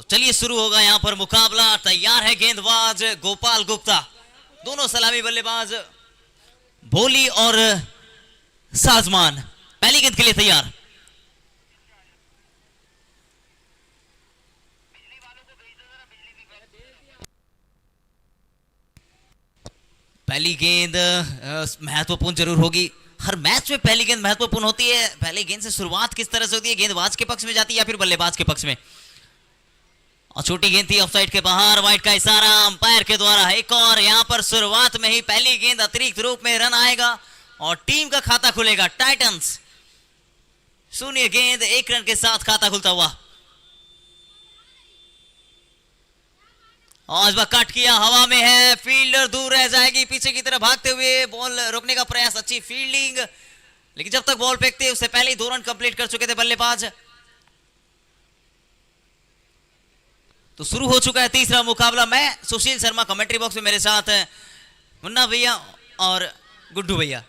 तो चलिए शुरू होगा यहाँ पर मुकाबला। तैयार है गेंदबाज गोपाल गुप्ता, दोनों सलामी बल्लेबाज भोली और साजमान। पहली गेंद के लिए तैयार। पहली गेंद महत्वपूर्ण जरूर होगी। हर मैच में पहली गेंद महत्वपूर्ण होती है। पहली गेंद से शुरुआत किस तरह से होती है, गेंदबाज के पक्ष में जाती है या फिर बल्लेबाज के पक्ष में। और छोटी गेंद थी ऑफसाइड के बाहर, वाइड का इशारा अंपायर के द्वारा। एक और यहां पर शुरुआत में ही पहली गेंद अतिरिक्त रूप में रन आएगा और टीम का खाता खुलेगा। टाइटंस 0 गेंद 1 रन के साथ खाता खुलता हुआ। और कट किया, हवा में है, फील्डर दूर रह जाएगी, पीछे की तरफ भागते हुए बॉल रोकने का प्रयास। अच्छी फील्डिंग, लेकिन जब तक बॉल फेंकते उससे पहले ही 2 रन कंप्लीट कर चुके थे बल्लेबाज। तो शुरू हो चुका है तीसरा मुकाबला। मैं सुशील शर्मा, कमेंट्री बॉक्स में मेरे साथ है मुन्ना भैया और गुड्डू भैया।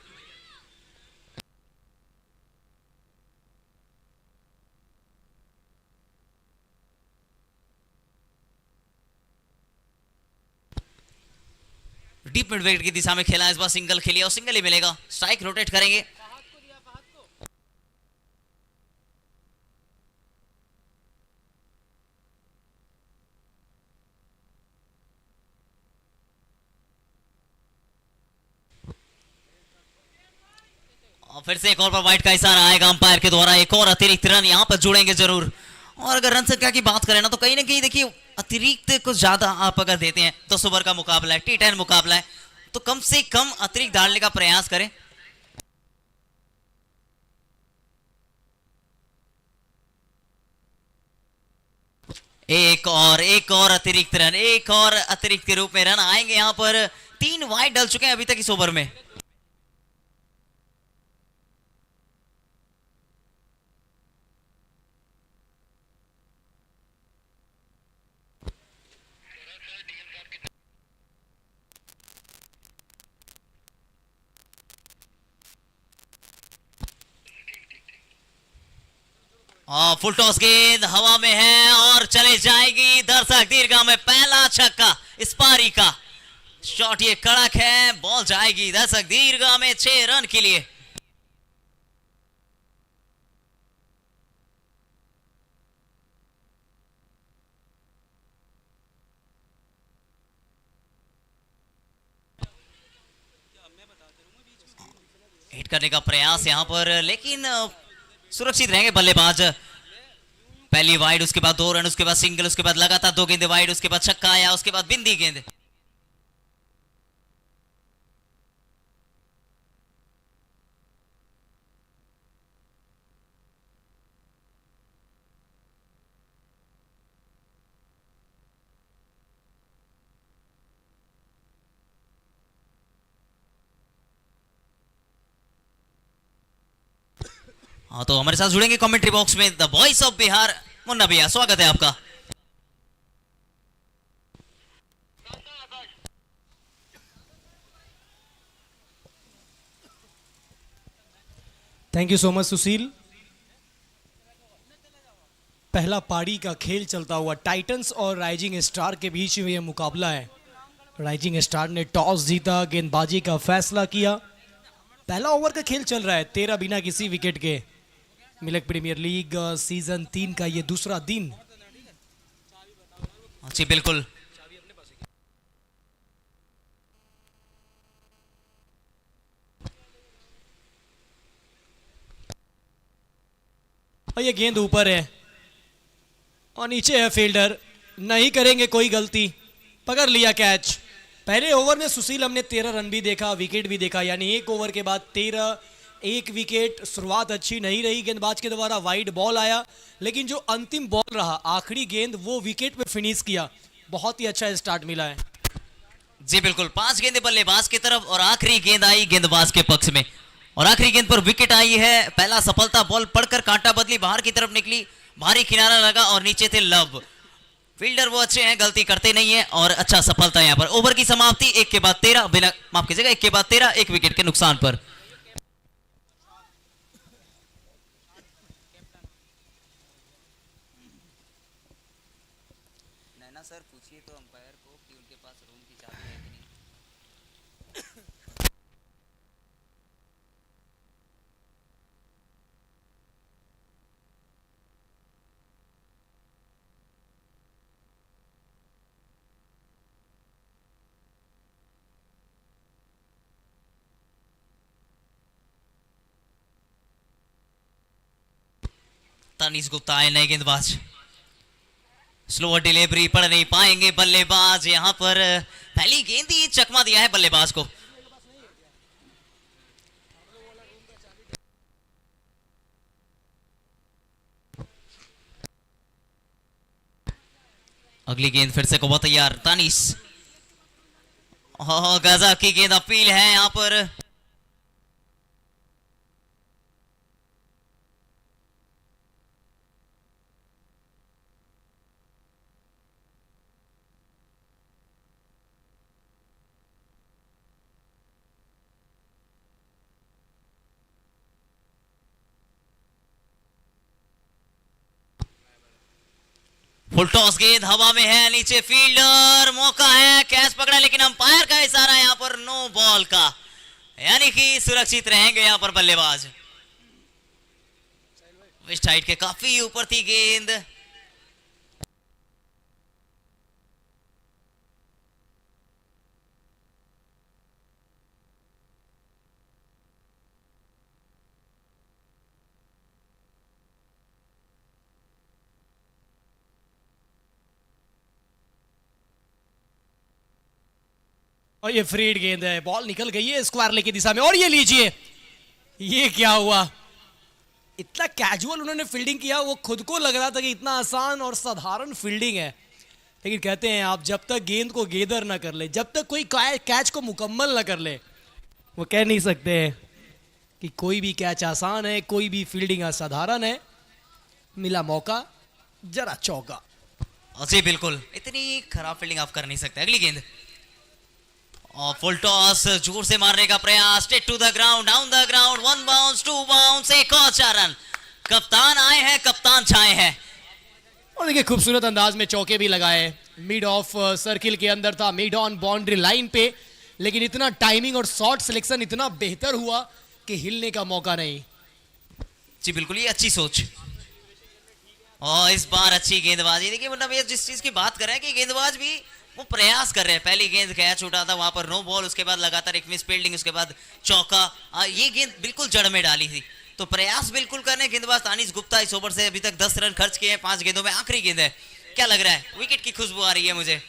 डीप मिड विकेट की दिशा में खेला, इस बार सिंगल खेलिया और सिंगल ही मिलेगा। स्ट्राइक रोटेट करेंगे। और फिर से एक और पर वाइड का इशारा आएगा अंपायर के द्वारा। एक और अतिरिक्त रन यहां पर जुड़ेंगे जरूर। और अगर रन संख्या की बात करें ना, तो कहीं ना कहीं देखिए अतिरिक्त कुछ ज्यादा आप अगर देते हैं, 10 ओवर का मुकाबला है, T10 मुकाबला है, तो कम से कम अतिरिक्त डालने का प्रयास करें। एक और अतिरिक्त रन, एक और अतिरिक्त के रूप में रन आएंगे। यहां पर 3 वाइड डल चुके हैं अभी तक इस ओवर में। फुल टॉस गेंद हवा में है और चले जाएगी। दर्शक दीर्घा में पहला छक्का इस पारी का। शॉट ये कड़क है, बॉल जाएगी दर्शक दीर्घा में 6 रन के लिए। हिट करने का प्रयास यहां पर, लेकिन सुरक्षित रहेंगे बल्लेबाज। पहली वाइड, उसके बाद 2 रन, उसके बाद सिंगल, उसके बाद लगातार 2 गेंदे वाइड, उसके बाद छक्का आया, उसके बाद बिंदी गेंद। हाँ, तो हमारे साथ जुड़ेंगे कमेंट्री बॉक्स में the voice of Bihar Munna भैया, स्वागत है आपका। थैंक यू सो मच सुशील। पहला पारी का खेल चलता हुआ टाइटंस और राइजिंग स्टार के बीच में यह मुकाबला है। राइजिंग स्टार ने टॉस जीता, गेंदबाजी का फैसला किया। पहला ओवर का खेल चल रहा है, 13 बिना किसी विकेट के। मिल्क प्रीमियर लीग सीजन 3 का ये दूसरा दिन। जी बिल्कुल। और ये गेंद ऊपर है और नीचे है फील्डर, नहीं करेंगे कोई गलती, पकड़ लिया कैच। पहले ओवर में सुशील हमने 13 रन भी देखा, विकेट भी देखा, यानी एक ओवर के बाद 13, 1 विकेट। शुरुआत अच्छी नहीं रही, गेंदबाज के द्वारा वाइड बॉल आया, लेकिन जो अंतिम बॉल रहा, आखिरी गेंद, वो विकेट पे फिनिश किया। बहुत ही अच्छा स्टार्ट मिला है। जी बिल्कुल, 5 गेंदे बल्लेबाज की तरफ और आखिरी गेंद आई गेंदबाज के पक्ष में। और आखिरी गेंद पर विकेट आई है। पहला सफलता, बॉल पड़कर कांटा बदली, बाहर की तरफ निकली, भारी किनारा लगा और नीचे थे लव। फील्डर वो अच्छे हैं, गलती करते नहीं है और अच्छा सफलता यहां पर। ओवर की समाप्ति 1 के बाद 13, बिना माफ कीजिएगा 1 के बाद 13, 1 विकेट के नुकसान पर। ना सर, पूछिए तो अंपायर को कि उनके पास रूम की चाबी है कि नहीं। तनीष गुप्ता है नए गेंदबाज, स्लोअर डिलीवरी पढ़ नहीं पाएंगे बल्लेबाज यहां पर। पहली गेंद ही चकमा दिया है बल्लेबाज को। अगली गेंद फिर से कोबा तैयार, तानिस गजब की गेंद अपील है यहां पर। फुल टॉस गेंद हवा में है, नीचे फील्डर, मौका है, कैच पकड़ा लेकिन अंपायर का इशारा यहां पर नो बॉल का, यानी कि सुरक्षित रहेंगे यहां पर बल्लेबाज। वेस्ट हाइट के काफी ऊपर थी गेंद। और ये फ्रीड गेंद है, बॉल निकल गई है स्क्वायर लेग की दिशा में। और ये लीजिए, ये क्या हुआ, इतना कैजुअल उन्होंने फील्डिंग किया, वो खुद को लग रहा था कि इतना आसान और साधारण फील्डिंग है, लेकिन कहते हैं आप जब तक गेंद को गेदर ना कर ले, जब तक कोई कैच को मुकम्मल ना कर ले, वो कह नहीं सकते हैं कि कोई भी कैच आसान है, कोई भी फील्डिंग असाधारण है। मिला मौका, जरा चौका। जी बिल्कुल, इतनी खराब फील्डिंग आप कर नहीं सकते। अगली गेंद और फुल टॉस, जोर से मारने का प्रयास, straight to the ground, down the ground, 1 bounce 2 bounce, एक और 4 रन। कप्तान आए हैं, कप्तान छाए हैं। और देखिए खूबसूरत अंदाज में चौके भी लगाए, मिड ऑफ सर्किल के अंदर था, मिड ऑन बाउंड्री लाइन पे, लेकिन इतना टाइमिंग और शॉट सिलेक्शन इतना बेहतर हुआ कि हिलने का मौका नहीं। जी बिल्कुल, ये अच्छी सोच और इस बार अच्छी गेंदबाजी। देखिए मतलब ये जिस चीज की बात कर रहे हैं कि गेंदबाज भी वो प्रयास कर रहे हैं। पहली गेंद कैच उठा था, वहां पर नो बॉल, उसके बाद लगातार एक मिस फील्डिंग, उसके बाद चौका। ये गेंद बिल्कुल जड़ में डाली थी, तो प्रयास बिल्कुल करने गेंदबाज तानिश गुप्ता। इस ओवर से अभी तक 10 रन खर्च किए हैं 5 गेंदों में, आखिरी गेंद है। क्या लग रहा है, विकेट की खुशबू आ रही है मुझे।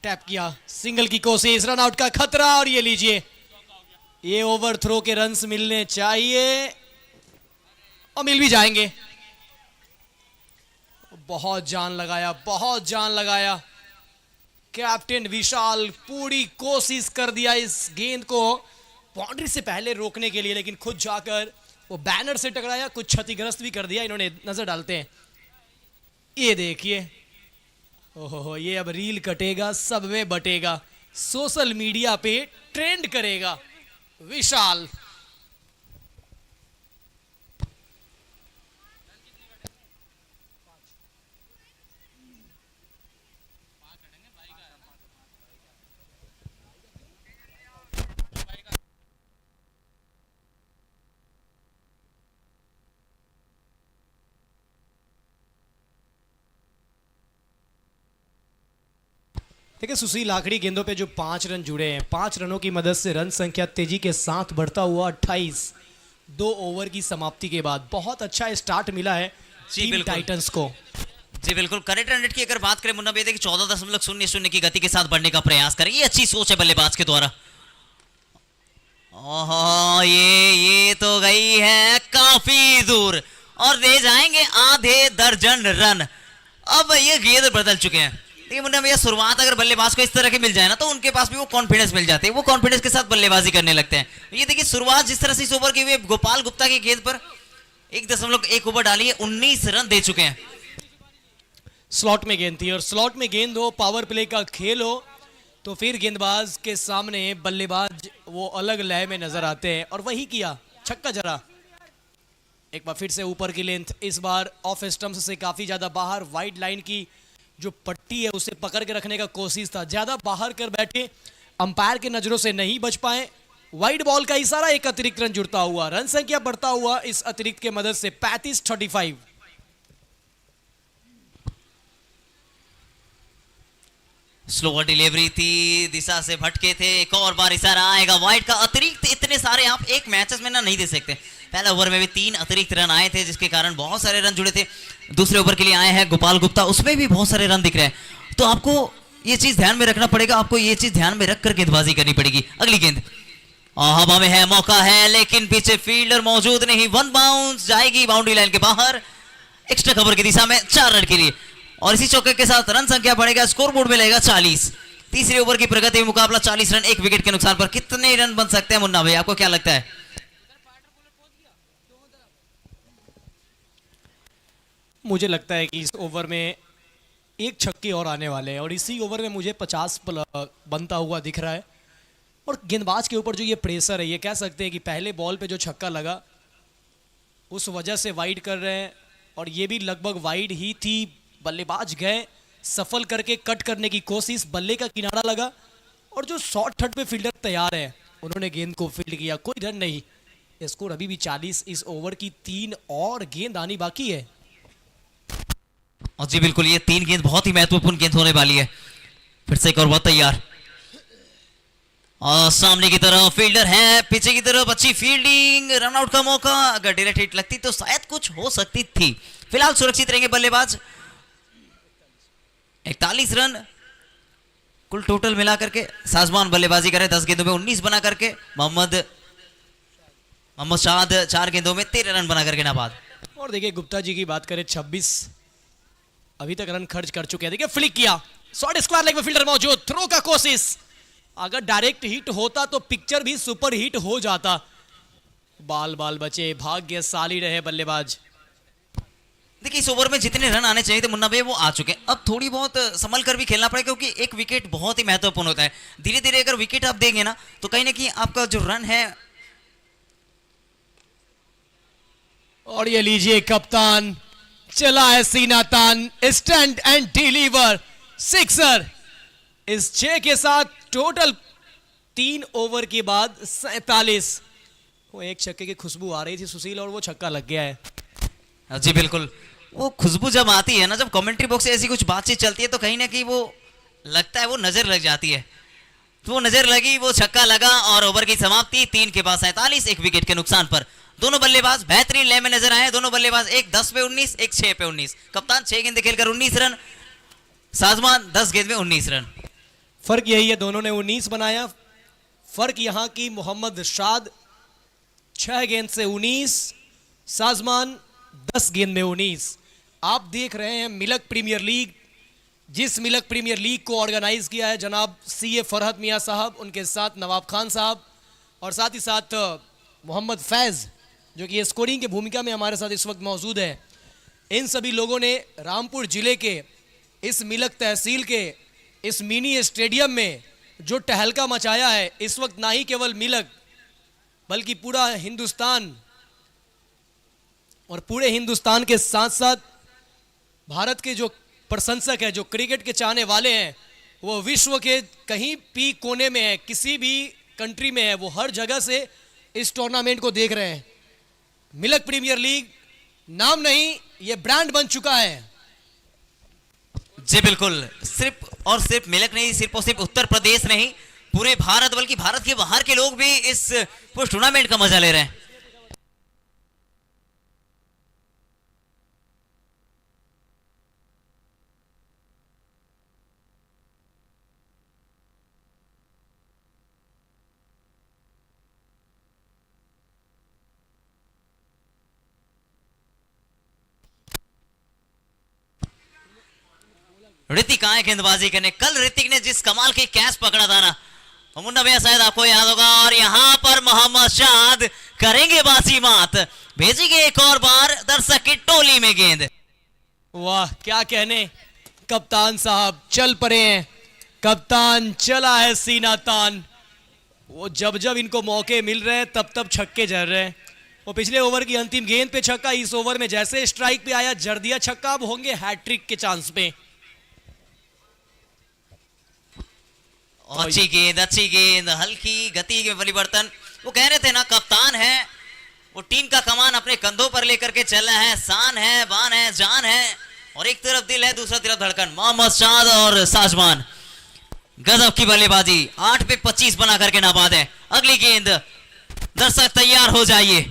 टैप किया, सिंगल की कोशिश, रन आउट का खतरा। और ये लीजिए, ये ओवर थ्रो के रन्स मिलने चाहिए और मिल भी जाएंगे। बहुत जान लगाया, बहुत जान लगाया कैप्टन विशाल, पूरी कोशिश कर दिया इस गेंद को बाउंड्री से पहले रोकने के लिए, लेकिन खुद जाकर वो बैनर से टकराया, कुछ क्षतिग्रस्त भी कर दिया इन्होंने। नजर डालते हैं, ये देखिए, ओहो, ये अब रील कटेगा, सब में बटेगा, सोशल मीडिया पे ट्रेंड करेगा विशाल। देखिए सुशील, आखिरी गेंदों पे जो 5 रन जुड़े हैं, 5 रनों की मदद से रन संख्या तेजी के साथ बढ़ता हुआ 28, 2 ओवर की समाप्ति के बाद बहुत अच्छा स्टार्ट मिला है टीम टाइटंस को। जी बिल्कुल, करेक्ट रन रेट की अगर बात करें मुन्ना, देखिए 14.00 की गति के साथ बढ़ने का प्रयास करें, ये अच्छी सोच है बल्लेबाज के द्वारा। ओहो, ये तो गई है काफी दूर और दे जाएंगे आधे दर्जन रन। अब ये गेंद बदल चुके हैं। देखिए मुन्ना भैया, शुरुआत अगर बल्लेबाज को इस तरह की मिल जाए ना, तो उनके पास भी वो कॉन्फिडेंस मिल जाते हैं, वो कॉन्फिडेंस के साथ बल्लेबाजी करने लगते हैं। ये देखिए शुरुआत जिस तरह से इस ओवर की हुई, गोपाल गुप्ता की गेंद पर 1.1 ओवर डाली है, 19 रन दे चुके हैं। स्लॉट में गेंद थी, और स्लॉट में गेंद हो, पावर प्ले का खेल हो, तो फिर गेंदबाज के सामने बल्लेबाज वो अलग लय में नजर आते हैं, और वही किया, छक्का जरा। एक बार फिर से ऊपर की लेंथ, इस बार ऑफ स्टंप्स से काफी ज्यादा बाहर, वाइड लाइन की जो पट्टी है उसे पकड़ के रखने का कोशिश था, ज्यादा बाहर कर बैठे, अंपायर के नजरों से नहीं बच पाए। वाइड बॉल का इशारा, एक अतिरिक्त रन जुड़ता हुआ, रन संख्या बढ़ता हुआ इस अतिरिक्त के मदद से 35-35। स्लोअर डिलीवरी थी, दिशा से भटके थे, एक और बार इशारा आएगा वाइड का। अतिरिक्त इतने सारे आप एक मैचेस में ना नहीं दे सकते। पहले ओवर में भी 3 अतिरिक्त रन आए थे जिसके कारण बहुत सारे रन जुड़े थे। दूसरे ओवर के लिए आए हैं गोपाल गुप्ता, उसमें भी बहुत सारे रन दिख रहे हैं। तो आपको ये चीज ध्यान में रखना पड़ेगा, आपको ये चीज ध्यान में रखकर गेंदबाजी करनी पड़ेगी। अगली गेंद हवा में है, मौका है, लेकिन पीछे फील्डर मौजूद नहीं। 1 बाउंस जाएगी बाउंड्री लाइन के बाहर, एक्स्ट्रा कवर की दिशा में 4 रन के लिए। और इसी चौके के साथ रन संख्या बढ़ेगा, स्कोर बोर्ड में लगेगा 40। तीसरे ओवर की प्रगति मुकाबला 40 रन, 1 विकेट के नुकसान पर। कितने रन बन सकते हैं मुन्ना भाई, आपको क्या लगता है? मुझे लगता है कि इस ओवर में एक छक्के और आने वाले हैं और इसी ओवर में मुझे 50 बनता हुआ दिख रहा है। और गेंदबाज के ऊपर जो ये प्रेशर है, ये कह सकते हैं कि पहले बॉल पे जो छक्का लगा उस वजह से वाइड कर रहे हैं और ये भी लगभग वाइड ही थी। बल्लेबाज गए, सफल करके कट करने की कोशिश, बल्ले का किनारा लगा और जो शॉर्ट थर्ड पे फील्डर तैयार है उन्होंने गेंद को फील्ड किया, कोई रन नहीं। स्कोर अभी भी 40। इस ओवर की 3 और गेंद आनी बाकी है। और जी बिल्कुल, ये 3 गेंद बहुत ही महत्वपूर्ण गेंद होने वाली है। फिर से एक और बात तैयार, और सामने की तरफ फील्डर है, पीछे की तरफ अच्छी फील्डिंग, रन आउट का मौका। अगर डायरेक्ट हिट लगती तो शायद कुछ हो सकती थी। फिलहाल सुरक्षित रहेंगे बल्लेबाज। 41 रन कुल टोटल मिला करके साजमान बल्लेबाजी करे, 10 गेंदों में 19 बना करके। मोहम्मद शाद 4 गेंदों में 13 रन बना करके नाबाद। और देखिए गुप्ता जी की बात करें, 26 अभी तक रन खर्च कर चुके हैं। देखिए फ्लिक किया, शॉर्ट स्क्वायर लेग में फील्डर मौजूद, थ्रो का कोशिश। अगर डायरेक्ट हिट होता तो पिक्चर भी सुपर हिट हो जाता। बाल बाल बचे, भाग्यशाली रहे बल्लेबाज। देखिए इस ओवर में जितने रन आने चाहिए थे मुन्ना भाई वो आ चुके हैं। अब थोड़ी बहुत संभल कर भी खेलना पड़ेगा क्योंकि एक विकेट बहुत ही महत्वपूर्ण होता है। धीरे धीरे अगर विकेट आप देंगे ना तो कहीं ना कहीं आपका जो रन है। और ये लीजिए कप्तान, चला है सीना तान, स्टैंड एंड डिलीवर, सिक्सर। इस 6 के साथ टोटल 3 ओवर के बाद 47। वो एक छक्के की खुशबू आ रही थी सुशील और वो छक्का लग गया है। जी बिल्कुल, वो खुशबू जब आती है ना, जब कमेंट्री बॉक्स से ऐसी कुछ बातचीत चलती है तो कहीं ना कहीं वो लगता है, वो नजर लग जाती है। तो वो नजर लगी, वो छक्का लगा और ओवर की समाप्ति 3 के बाद 47, 1 विकेट के नुकसान पर। दोनों बल्लेबाज बेहतरीन लय में नजर आए। दोनों बल्लेबाज, एक 10 पे 19, एक 6 पे 19। कप्तान 6 गेंद खेलकर 19 रन, साजमान 10 गेंद में 19 रन। फर्क यही है, दोनों ने 19 बनाया। फर्क यहां की मोहम्मद शाद 6 गेंद से 19, साजमान 10 गेंद में 19। आप देख रहे हैं मिलक प्रीमियर लीग, जिस मिलक प्रीमियर लीग को ऑर्गेनाइज किया है जनाब सीए फरहत मियां साहब, उनके साथ नवाब खान साहब और साथ ही साथ मोहम्मद फैज जो कि स्कोरिंग की भूमिका में हमारे साथ इस वक्त मौजूद है। इन सभी लोगों ने रामपुर जिले के इस मिलक तहसील के इस मिनी स्टेडियम में जो टहलका मचाया है, इस वक्त ना ही केवल मिलक बल्कि पूरा हिंदुस्तान और पूरे हिंदुस्तान के साथ साथ भारत के जो प्रशंसक है, जो क्रिकेट के चाहने वाले हैं, वो विश्व के कहीं भी कोने में है, किसी भी कंट्री में है, वो हर जगह से इस टूर्नामेंट को देख रहे हैं। मिलक प्रीमियर लीग नाम नहीं, ये ब्रांड बन चुका है। जी बिल्कुल, सिर्फ और सिर्फ मिलक नहीं, सिर्फ और सिर्फ उत्तर प्रदेश नहीं, पूरे भारत बल्कि भारत के बाहर के लोग भी इस टूर्नामेंट का मजा ले रहे हैं। ऋतिक आए गेंदबाजी करने। कल ऋतिक ने जिस कमाल की कैच पकड़ा था ना मुन्ना भैया, शायद आपको याद होगा। और यहां पर मोहम्मद शाद करेंगे बाजी मात, भेजेंगे एक और बार दर्शक की टोली में गेंद। वाह क्या कहने, कप्तान साहब चल पड़े हैं। कप्तान चला है सीना तान। वो जब जब इनको मौके मिल रहे हैं तब तब छक्के जड़ रहे हैं। वो पिछले ओवर की अंतिम गेंद पे छक्का, इस ओवर में जैसे स्ट्राइक पे आया जड़ दिया छक्का, अब होंगे हैट्रिक के चांस पे। अच्छी गेंद, हल्की गति के परिवर्तन। वो कह रहे थे ना, कप्तान है, वो टीम का कमान अपने कंधों पर लेकर के चल रहा है। शान है, बान है, जान है, और एक तरफ दिल है, दूसरा तरफ धड़कन। मोहम्मद शाद और साजमान, गजब की बल्लेबाजी, 8 पे 25 बना करके नाबाद है। अगली गेंद, दर्शक तैयार हो जाइए।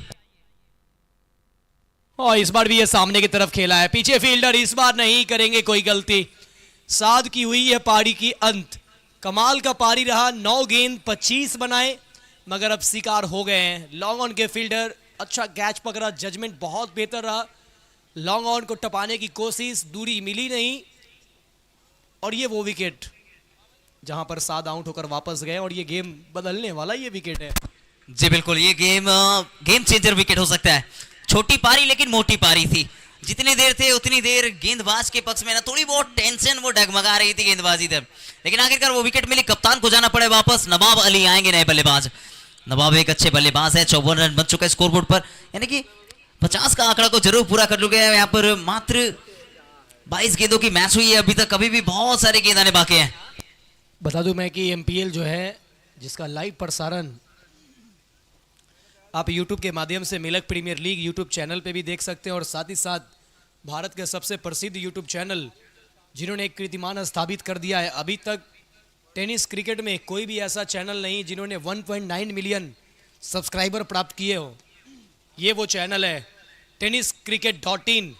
और इस बार भी ये सामने की तरफ खेला है, पीछे फील्डर, इस बार नहीं करेंगे कोई गलती। साद की हुई है पारी की अंत। कमाल का पारी रहा, 9 गेंद 25 बनाए, मगर अब शिकार हो गए हैं। लॉन्ग ऑन के फील्डर अच्छा कैच पकड़ा, जजमेंट बहुत बेहतर रहा। लॉन्ग ऑन को टपाने की कोशिश, दूरी मिली नहीं, और ये वो विकेट जहां पर साद आउट होकर वापस गए, और ये गेम बदलने वाला ये विकेट है। जी बिल्कुल, ये गेम चेंजर विकेट हो सकता है। छोटी पारी लेकिन मोटी पारी थी। जितनी देर थे उतनी देर गेंदबाज के पक्ष में ना थोड़ी बहुत टेंशन वो डगमगा रही थी गेंदबाजी तब, लेकिन आखिरकार वो विकेट मिली। कप्तान को जाना पड़े वापस। नवाब अली आएंगे नए बल्लेबाज। नवाब एक अच्छे बल्लेबाज है, 54 रन बन चुका है स्कोरबोर्ड पर, यानी कि 50 का आंकड़ा को जरूर पूरा कर लूंगे। यहाँ पर मात्र 22 गेंदों की मैच हुई है अभी तक, अभी भी बहुत सारे गेंद आने बाकी हैं। बता दूं मैं कि एमपीएल जो है, जिसका लाइव प्रसारण आप YouTube के माध्यम से मिलक प्रीमियर लीग YouTube चैनल पे भी देख सकते हैं, और साथ ही साथ भारत के सबसे प्रसिद्ध YouTube चैनल जिन्होंने एक कीर्तिमान स्थापित कर दिया है। अभी तक टेनिस क्रिकेट में कोई भी ऐसा चैनल नहीं जिन्होंने 1.9 मिलियन सब्सक्राइबर प्राप्त किए हो। ये वो चैनल है, tenniscricket.in।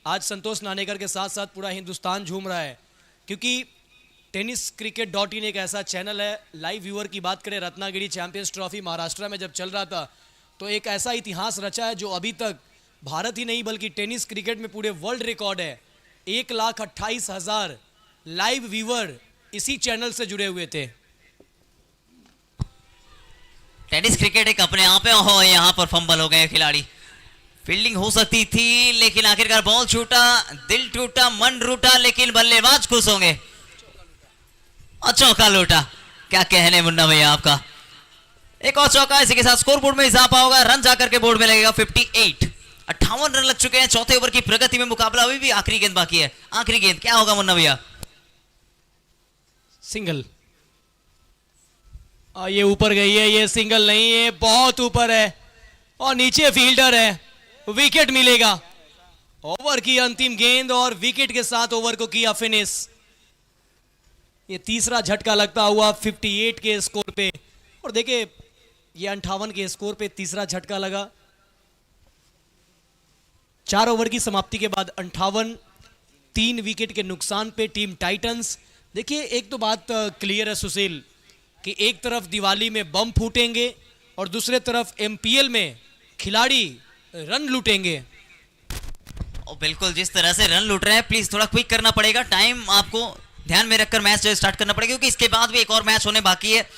आज संतोष नानेकर के साथ साथ पूरा हिंदुस्तान झूम रहा है, क्योंकि tenniscricket.in एक ऐसा चैनल है। लाइव व्यूअर की बात करें, रत्नागिरी चैंपियंस ट्रॉफी महाराष्ट्र में जब चल रहा था, तो एक ऐसा इतिहास रचा है जो अभी तक भारत ही नहीं बल्कि टेनिस क्रिकेट में पूरे वर्ल्ड रिकॉर्ड है। 1,28,000 लाइव व्यूअर इसी चैनल से जुड़े हुए थे। टेनिस क्रिकेट एक अपने आप में हो, यहाँ पर फंबल हो गए खिलाड़ी। फील्डिंग हो सकती थी लेकिन आखिरकार बॉल छूटा, दिल टूटा, मन रूटा, लेकिन बल्लेबाज खुश होंगे। और चौका लूटा, क्या कहने मुन्ना भैया आपका। एक और चौका, इसी के साथ स्कोर बोर्ड में इजाफा होगा, रन जाकर के बोर्ड में लगेगा 58। 58 रन लग चुके हैं चौथे ओवर की प्रगति में। मुकाबला अभी भी आखिरी गेंद बाकी है। आखिरी गेंद क्या होगा मुन्ना भैया? सिंगल। ये ऊपर गई है, ये सिंगल नहीं है, बहुत ऊपर है, और नीचे फील्डर है, विकेट मिलेगा। ओवर की अंतिम गेंद और विकेट के साथ ओवर को किया फिनिश। ये तीसरा झटका लगता हुआ 58 के स्कोर पे, और देखिए ये 58 के स्कोर पे तीसरा झटका लगा। 4 ओवर की समाप्ति के बाद 58, 3 विकेट के नुकसान पे टीम टाइटंस। देखिए एक तो बात क्लियर है सुशील, कि एक तरफ दिवाली में बम फूटेंगे और दूसरे तरफ एमपीएल में खिलाड़ी रन लूटेंगे। और बिल्कुल जिस तरह से रन लूट रहे हैं, प्लीज थोड़ा क्विक करना पड़ेगा। टाइम आपको ध्यान में रखकर मैच स्टार्ट करना पड़ेगा, क्योंकि इसके बाद भी एक और मैच होने बाकी है।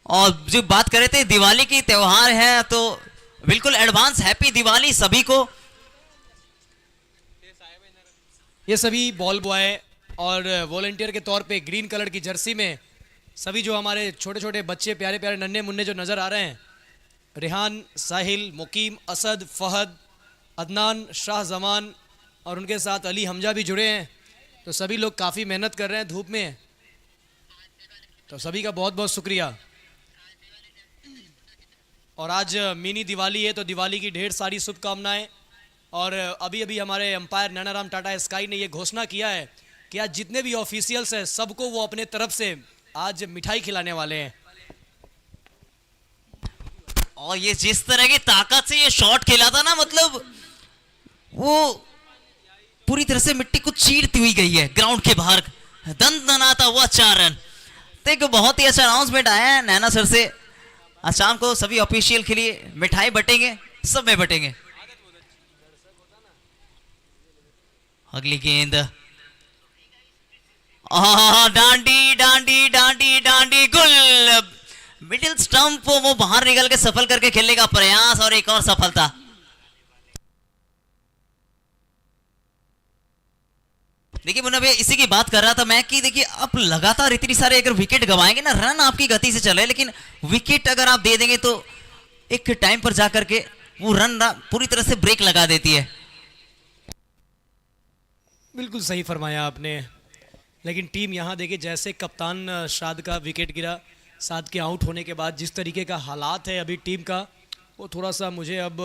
और जो बात कर रहे थे दिवाली की त्योहार है, तो बिल्कुल एडवांस हैप्पी दिवाली सभी को। ये सभी बॉल बॉय और वॉलंटियर के तौर पे ग्रीन कलर की जर्सी में सभी जो हमारे छोटे छोटे बच्चे, प्यारे प्यारे नन्हे मुन्ने जो नज़र आ रहे हैं, रेहान, साहिल, मुकीम, असद, फहद, अदनान, शाह जमान, और उनके साथ अली हमजा भी जुड़े हैं। तो सभी लोग काफ़ी मेहनत कर रहे हैं धूप में, तो सभी का बहुत बहुत शुक्रिया। और आज मिनी दिवाली है, तो दिवाली की ढेर सारी शुभकामनाएं। और अभी अभी हमारे अंपायर नैनाराम टाटा स्काई ने ये घोषणा किया है कि आज जितने भी ऑफिशियल्स हैं सबको वो अपने तरफ से आज मिठाई खिलाने वाले हैं। और ये जिस तरह की ताकत से ये शॉट खेला था ना, मतलब वो पूरी तरह से मिट्टी को चीरती हुई गई है ग्राउंड के बाहर। दनदनाता हुआ 4 रन। देखो बहुत ही अच्छा अनाउंसमेंट आया है नैना सर से। आज शाम को सभी ऑफिशियल के लिए मिठाई बटेंगे, सब में बटेंगे। अगली गेंद, डांडी डांडी डांडी डांडी, गुल। मिडिल स्टंप वो बाहर निकल के सफल करके खेलने का प्रयास, और एक और सफलता। देखिए मुन्ना भैया, इसी की बात कर रहा था मैं कि देखिए आप लगातार इतनी सारे अगर विकेट गवाएंगे ना, रन आपकी गति से चल रहे हैं, लेकिन विकेट अगर आप दे देंगे तो एक टाइम पर जाकर के वो रन पूरी तरह से ब्रेक लगा देती है। बिल्कुल सही फरमाया आपने। लेकिन टीम यहाँ देखिए, जैसे कप्तान शाद का विकेट गिरा, शाद के आउट होने के बाद जिस तरीके का हालात है अभी टीम का, वो थोड़ा सा मुझे अब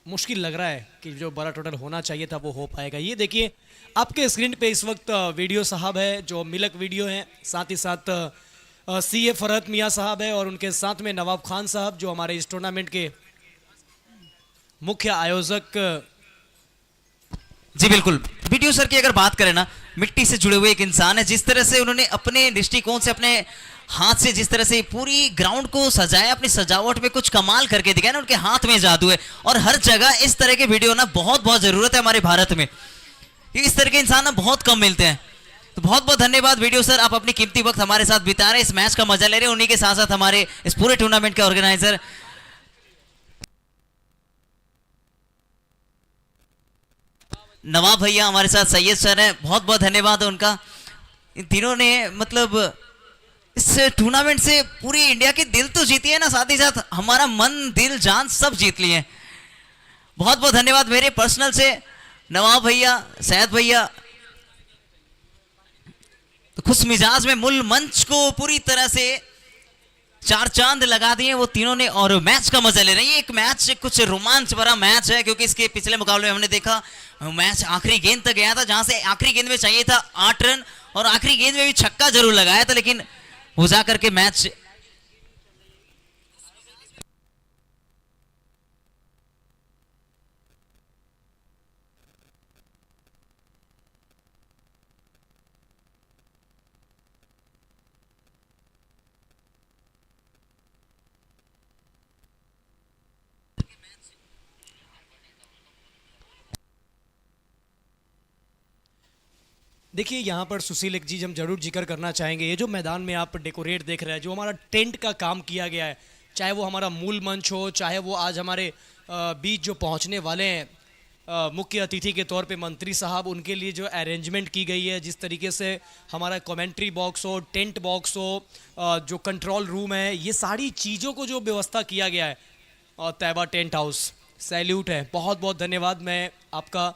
मुश्किल लग रहा है कि जो बड़ा टोटल होना चाहिए था वो हो पाएगा। ये देखिए आपके स्क्रीन पे इस वक्त वीडियो साहब है जो मिलक वीडियो है, साथ ही साथ सीए फरहत मियाँ साहब है और उनके साथ में नवाब खान साहब जो हमारे इस टूर्नामेंट के मुख्य आयोजक। जी बिल्कुल, वीडियो सर की अगर बात करें ना, मिट्टी से जुड़े हुए एक इंसान है। जिस तरह से उन्होंने अपने दृष्टिकोण से, अपने हाथ से जिस तरह से पूरी ग्राउंड को सजाया, अपनी सजावट में कुछ कमाल करके दिखाया ना, उनके हाथ में जादू है। और हर जगह इस तरह के वीडियो ना बहुत बहुत जरूरत है हमारे भारत में, क्योंकि इस तरह के इंसान ना बहुत कम मिलते हैं। तो बहुत बहुत धन्यवाद वीडियो सर, आप अपनी कीमती वक्त हमारे साथ बिता रहे हैं, इस मैच का मजा ले रहे हैं। उन्हीं के साथ साथ हमारे इस पूरे टूर्नामेंट के ऑर्गेनाइजर नवाब भैया हमारे साथ, सैयद सर हैं, बहुत बहुत धन्यवाद है उनका। इन तीनों ने मतलब इस टूर्नामेंट से पूरी इंडिया के दिल तो जीती है ना, साथ ही साथ हमारा मन दिल जान सब जीत लिए। बहुत बहुत धन्यवाद मेरे पर्सनल से नवाब भैया, सैयद भैया। तो खुश मिजाज में मूल मंच को पूरी तरह से चार चांद लगा दिए वो तीनों ने, और मैच का मजा ले रहे हैं। ये एक मैच कुछ रोमांच भरा मैच है, क्योंकि इसके पिछले मुकाबले में हमने देखा मैच आखिरी गेंद तक गया था, जहां से आखिरी गेंद में चाहिए था 8 रन, और आखिरी गेंद में भी छक्का जरूर लगाया था, लेकिन वो जाकर के मैच देखिए यहाँ पर सुशील एक चीज़ हम जरूर जिक्र करना चाहेंगे, ये जो मैदान में आप डेकोरेट देख रहे हैं, जो हमारा टेंट का काम किया गया है, चाहे वो हमारा मूल मंच हो, चाहे वो आज हमारे बीच जो पहुँचने वाले हैं मुख्य अतिथि के तौर पे मंत्री साहब, उनके लिए जो अरेंजमेंट की गई है, जिस तरीके से हमारा कमेंट्री बॉक्स हो, टेंट बॉक्स हो, जो कंट्रोल रूम है, ये सारी चीज़ों को जो व्यवस्था किया गया है, और तैयबा टेंट हाउस सैल्यूट है। बहुत बहुत धन्यवाद, मैं आपका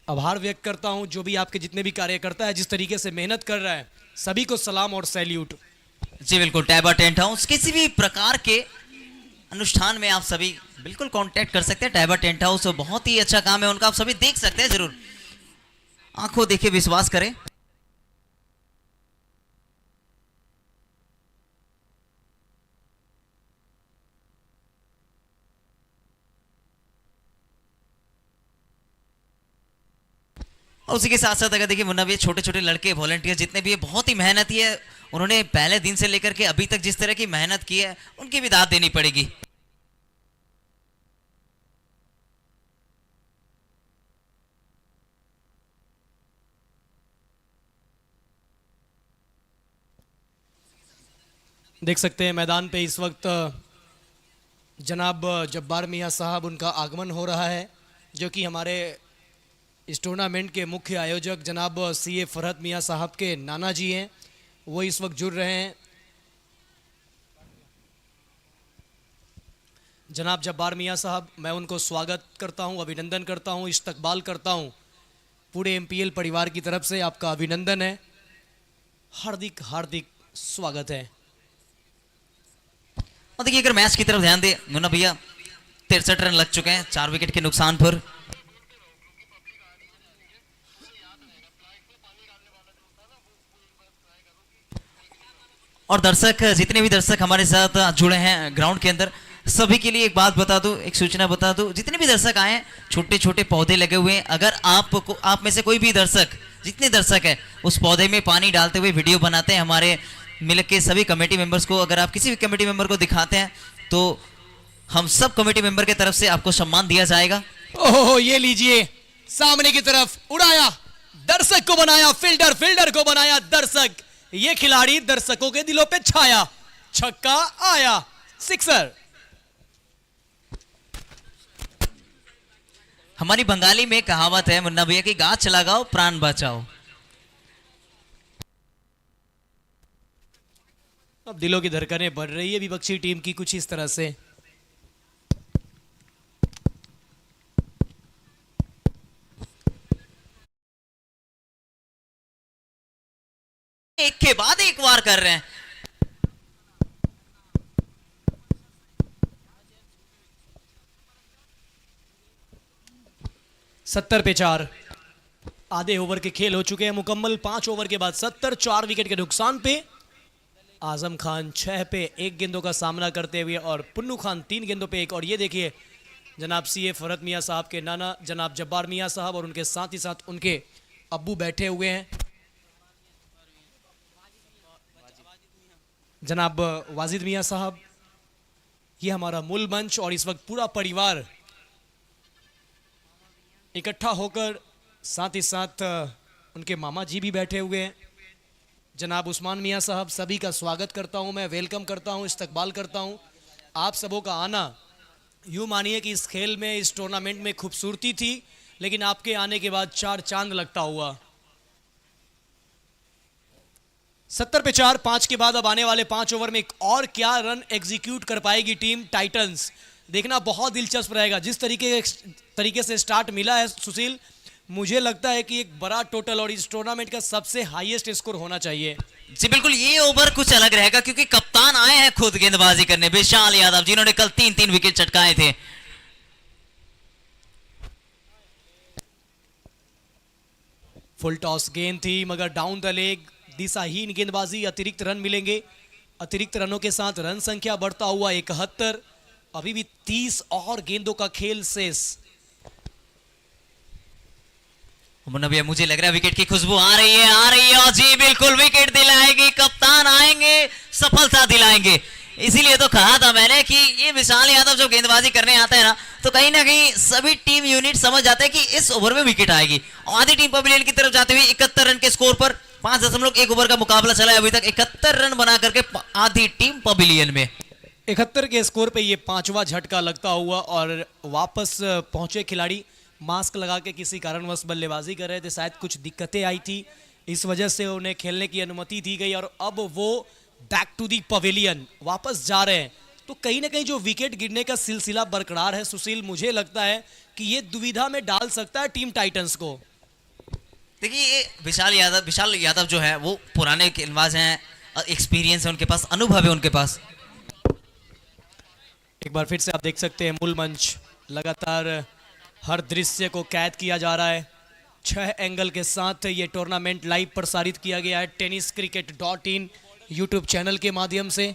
आभार व्यक्त करता हूं। जो भी आपके जितने भी कार्यकर्ता है, जिस तरीके से मेहनत कर रहा है, सभी को सलाम और सैल्यूट। जी बिल्कुल, टैबा टेंट हाउस, किसी भी प्रकार के अनुष्ठान में आप सभी बिल्कुल कांटेक्ट कर सकते हैं। टैबा टेंट हाउस बहुत ही अच्छा काम है उनका, आप सभी देख सकते हैं, जरूर आंखों देखे विश्वास करें। और उसी के साथ साथ अगर देखिए मुन्ना भैया, छोटे छोटे लड़के वॉलंटियर जितने भी है, बहुत ही मेहनती है। उन्होंने पहले दिन से लेकर के अभी तक जिस तरह की मेहनत की है, उनकी भी दाद देनी पड़ेगी। देख सकते हैं मैदान पे इस वक्त जनाब जब्बार मियाँ साहब, उनका आगमन हो रहा है, जो कि हमारे इस टूर्नामेंट के मुख्य आयोजक जनाब सीए फरहत मियाँ साहब के नाना जी हैं, वो इस वक्त जुड़ रहे हैं। जनाब जब्बार मियाँ साहब, मैं उनको स्वागत करता हूं, अभिनंदन करता हूं, इस्तकबाल करता हूं। पूरे एमपीएल परिवार की तरफ से आपका अभिनंदन है, हार्दिक हार्दिक स्वागत है। और देखिए अगर मैच की तरफ ध्यान दे मुन्ना भैया, 63 रन लग चुके हैं 4 विकेट के नुकसान पर। और दर्शक, जितने भी दर्शक हमारे साथ जुड़े हैं ग्राउंड के अंदर, सभी के लिए एक बात बता दूं, एक सूचना बता दूं, जितने भी दर्शक आए हैं, छोटे छोटे पौधे लगे हुए हैं। अगर आप में से कोई भी दर्शक, जितने दर्शक है, उस पौधे में पानी डालते हुए वीडियो बनाते हैं हमारे मिलक के सभी कमेटी मेंबर्स को, अगर आप किसी भी कमेटी मेंबर को दिखाते हैं तो हम सब कमेटी मेंबर की तरफ से आपको सम्मान दिया जाएगा। ओहो, ये लीजिए, सामने की तरफ उड़ाया, दर्शक को बनाया फील्डर, फील्डर को बनाया दर्शक, ये खिलाड़ी दर्शकों के दिलों पे छाया, छक्का आया, सिक्सर। हमारी बंगाली में कहावत है मुन्ना भैया की, गाछ लगाओ प्राण बचाओ। अब दिलों की धड़कनें बढ़ रही है विपक्षी टीम की कुछ इस तरह से। एक के बाद एक वार कर रहे हैं। 70 पे 4, आधे ओवर के खेल हो चुके हैं मुकम्मल। 5 ओवर के बाद 70, 4 विकेट के नुकसान पे। आजम खान 6 पे 1 गेंदों का सामना करते हुए और पुन्नू खान 3 गेंदों पे 1। और ये देखिए जनाब सीए फरहत मियाँ साहब के नाना जनाब जब्बार मियाँ साहब और उनके साथ ही साथ उनके अब्बू बैठे हुए हैं, जनाब वाजिद मियाँ साहब। ये हमारा मूल मंच और इस वक्त पूरा परिवार इकट्ठा होकर, साथ ही साथ उनके मामा जी भी बैठे हुए हैं, जनाब उस्मान मियाँ साहब। सभी का स्वागत करता हूं मैं, वेलकम करता हूं, इस्तकबाल करता हूं। आप सबों का आना यूँ मानिए कि इस खेल में, इस टूर्नामेंट में खूबसूरती थी, लेकिन आपके आने के बाद 4 चांद लगता हुआ। 70 पे 4, 5 के बाद अब आने वाले 5 ओवर में एक और क्या रन एग्जीक्यूट कर पाएगी टीम टाइटंस, देखना बहुत दिलचस्प रहेगा। जिस तरीके से स्टार्ट मिला है सुशील, मुझे लगता है कि एक बड़ा टोटल और इस टूर्नामेंट का सबसे हाईएस्ट स्कोर होना चाहिए। जी बिल्कुल, ये ओवर कुछ अलग रहेगा क्योंकि कप्तान आए हैं खुद गेंदबाजी करने, विशाल यादव, जिन्होंने कल 3-3 विकेट चटकाए थे। फुल टॉस गेंद थी मगर डाउन द लेग, दिशाहीन गेंदबाजी। अतिरिक्त रन मिलेंगे, अतिरिक्त रनों के साथ रन संख्या बढ़ता हुआ 71। अभी भी 30 और गेंदों का खेल शेष। मुन्ना भैया, मुझे लग रहा है विकेट की खुशबू आ रही है और जी बिल्कुल विकेट दिलाएगी, कप्तान आएंगे, सफलता दिलाएंगे। इसीलिए तो कहा था मैंने कि ये विशाल यादव जब गेंदबाजी करने आता है ना कहीं सभी टीम यूनिट समझ जाते हैं कि इस ओवर में विकेट आएगी। आधी टीम पवेलियन की तरफ जाते हुए 71 रन के स्कोर पर 5.1 ओवर का मुकाबला चला है अभी तक। 71 रन बना करके आधी टीम पवेलियन में। 71 के स्कोर पे ये 5वां झटका लगता हुआ और वापस पहुंचे खिलाड़ी। मास्क लगा के किसी कारणवश बल्लेबाजी कर रहे थे, शायद कुछ दिक्कतें आई थी, इस वजह से उन्हें खेलने की अनुमति दी गई और अब वो बैक टू दी पवेलियन वापस जा रहे हैं। तो कहीं ना कहीं जो विकेट गिरने का सिलसिला बरकरार है सुशील, मुझे लगता है कि ये दुविधा में डाल सकता है टीम टाइटंस को। देखिए विशाल यादव जो है वो पुराने गेंदबाज हैं, एक्सपीरियंस है उनके पास, अनुभव है उनके पास। एक बार फिर से आप देख सकते हैं मूल मंच, लगातार हर दृश्य को कैद किया जा रहा है। 6 एंगल के साथ ये टूर्नामेंट लाइव प्रसारित किया गया है tenniscricket.in यूट्यूब चैनल के माध्यम से,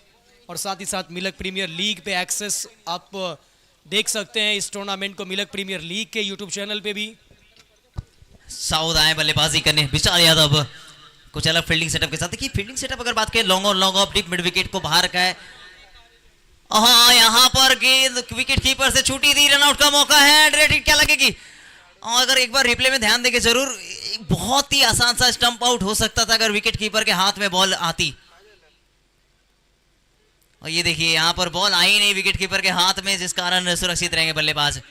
और साथ ही साथ मिल्क प्रीमियर लीग पे एक्सेस आप देख सकते हैं इस टूर्नामेंट को मिल्क प्रीमियर लीग के यूट्यूब चैनल पे भी। साउथ आए बल्लेबाजी करने विशाल यादव, कुछ अलग फील्डिंग सेटअप के साथ। देखिए फील्डिंग सेटअप अगर बात करें, long off deep mid wicket को बाहर का है। हाँ, यहाँ पर गेंद विकेट कीपर से छूटी थी, रनआउट का मौका है, रेटिंग क्या लगेगी? और अगर एक बार रिप्ले में ध्यान देंगे जरूर, बहुत ही आसान सा स्टंप आउट हो सकता था अगर विकेट कीपर के हाथ में बॉल आती। और ये देखिए यहाँ पर बॉल आई नहीं विकेट कीपर के हाथ में, जिस कारण सुरक्षित रहेंगे बल्लेबाज।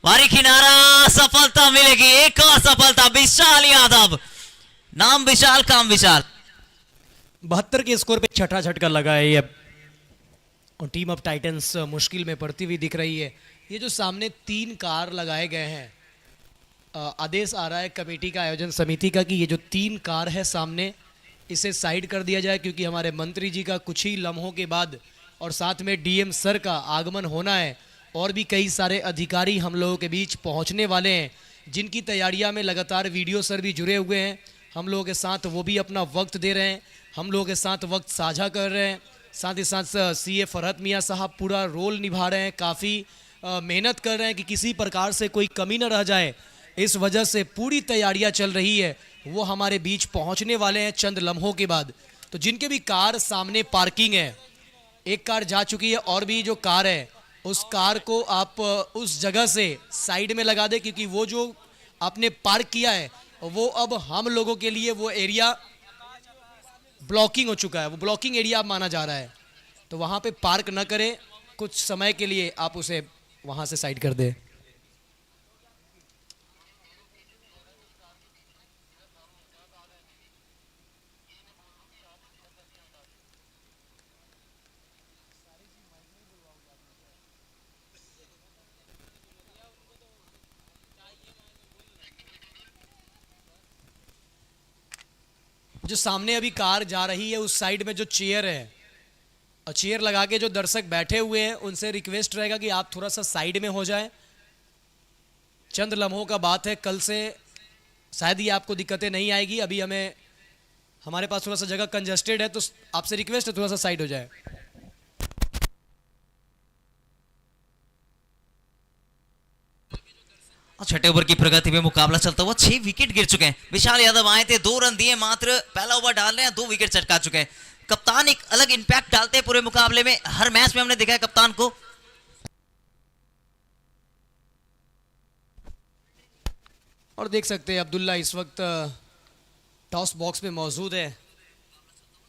बारी किनारा, सफलता मिलेगी, एक और सफलता। विशाल यादव, नाम विशाल काम विशाल। 72 के स्कोर पे 6ठा झटका लगा है ये, और टीम ऑफ टाइटंस मुश्किल में पड़ती हुई दिख रही है। ये जो सामने 3 कार लगाए गए हैं, आदेश आ रहा है कमेटी का, आयोजन समिति का, कि ये जो 3 कार है सामने, इसे साइड कर दिया जाए क्योंकि हमारे मंत्री जी का कुछ ही लम्हों के बाद और साथ में डीएम सर का आगमन होना है, और भी कई सारे अधिकारी हम लोगों के बीच पहुंचने वाले हैं, जिनकी तैयारियां में लगातार वीडियो सर भी जुड़े हुए हैं हम लोगों के साथ। वो भी अपना वक्त दे रहे हैं, हम लोगों के साथ वक्त साझा कर रहे हैं। साथ ही साथ सीए फरहत मियाँ साहब पूरा रोल निभा रहे हैं, काफ़ी मेहनत कर रहे हैं कि किसी प्रकार से कोई कमी न रह जाए। इस वजह से पूरी तैयारियां चल रही है, वो हमारे बीच पहुंचने वाले हैं चंद लम्हों के बाद। तो जिनके भी कार सामने पार्किंग है, एक कार जा चुकी है, और भी जो कार है उस कार को आप उस जगह से साइड में लगा दें, क्योंकि वो जो आपने पार्क किया है वो अब हम लोगों के लिए वो एरिया ब्लॉकिंग हो चुका है, वो ब्लॉकिंग एरिया माना जा रहा है। तो वहाँ पे पार्क न करें, कुछ समय के लिए आप उसे वहाँ से साइड कर दें। जो सामने अभी कार जा रही है उस साइड में जो चेयर है और चेयर लगा के जो दर्शक बैठे हुए हैं उनसे रिक्वेस्ट रहेगा कि आप थोड़ा सा साइड में हो जाएं। चंद लम्हों का बात है, कल से शायद ये आपको दिक्कतें नहीं आएगी। अभी हमारे पास थोड़ा सा जगह कंजस्टेड है, तो आपसे रिक्वेस्ट है थोड़ा सा साइड हो जाए। और छठे ओवर की प्रगति में मुकाबला चलता हुआ 6 विकेट गिर चुके हैं। विशाल यादव आए थे, 2 रन दिए मात्र, पहला ओवर डाल रहे हैं, 2 विकेट चटका चुके हैं। कप्तान एक अलग इंपैक्ट डालते हैं पूरे मुकाबले में, हर मैच में हमने देखा है कप्तान को। और देख सकते हैं अब्दुल्ला इस वक्त टॉस बॉक्स में मौजूद है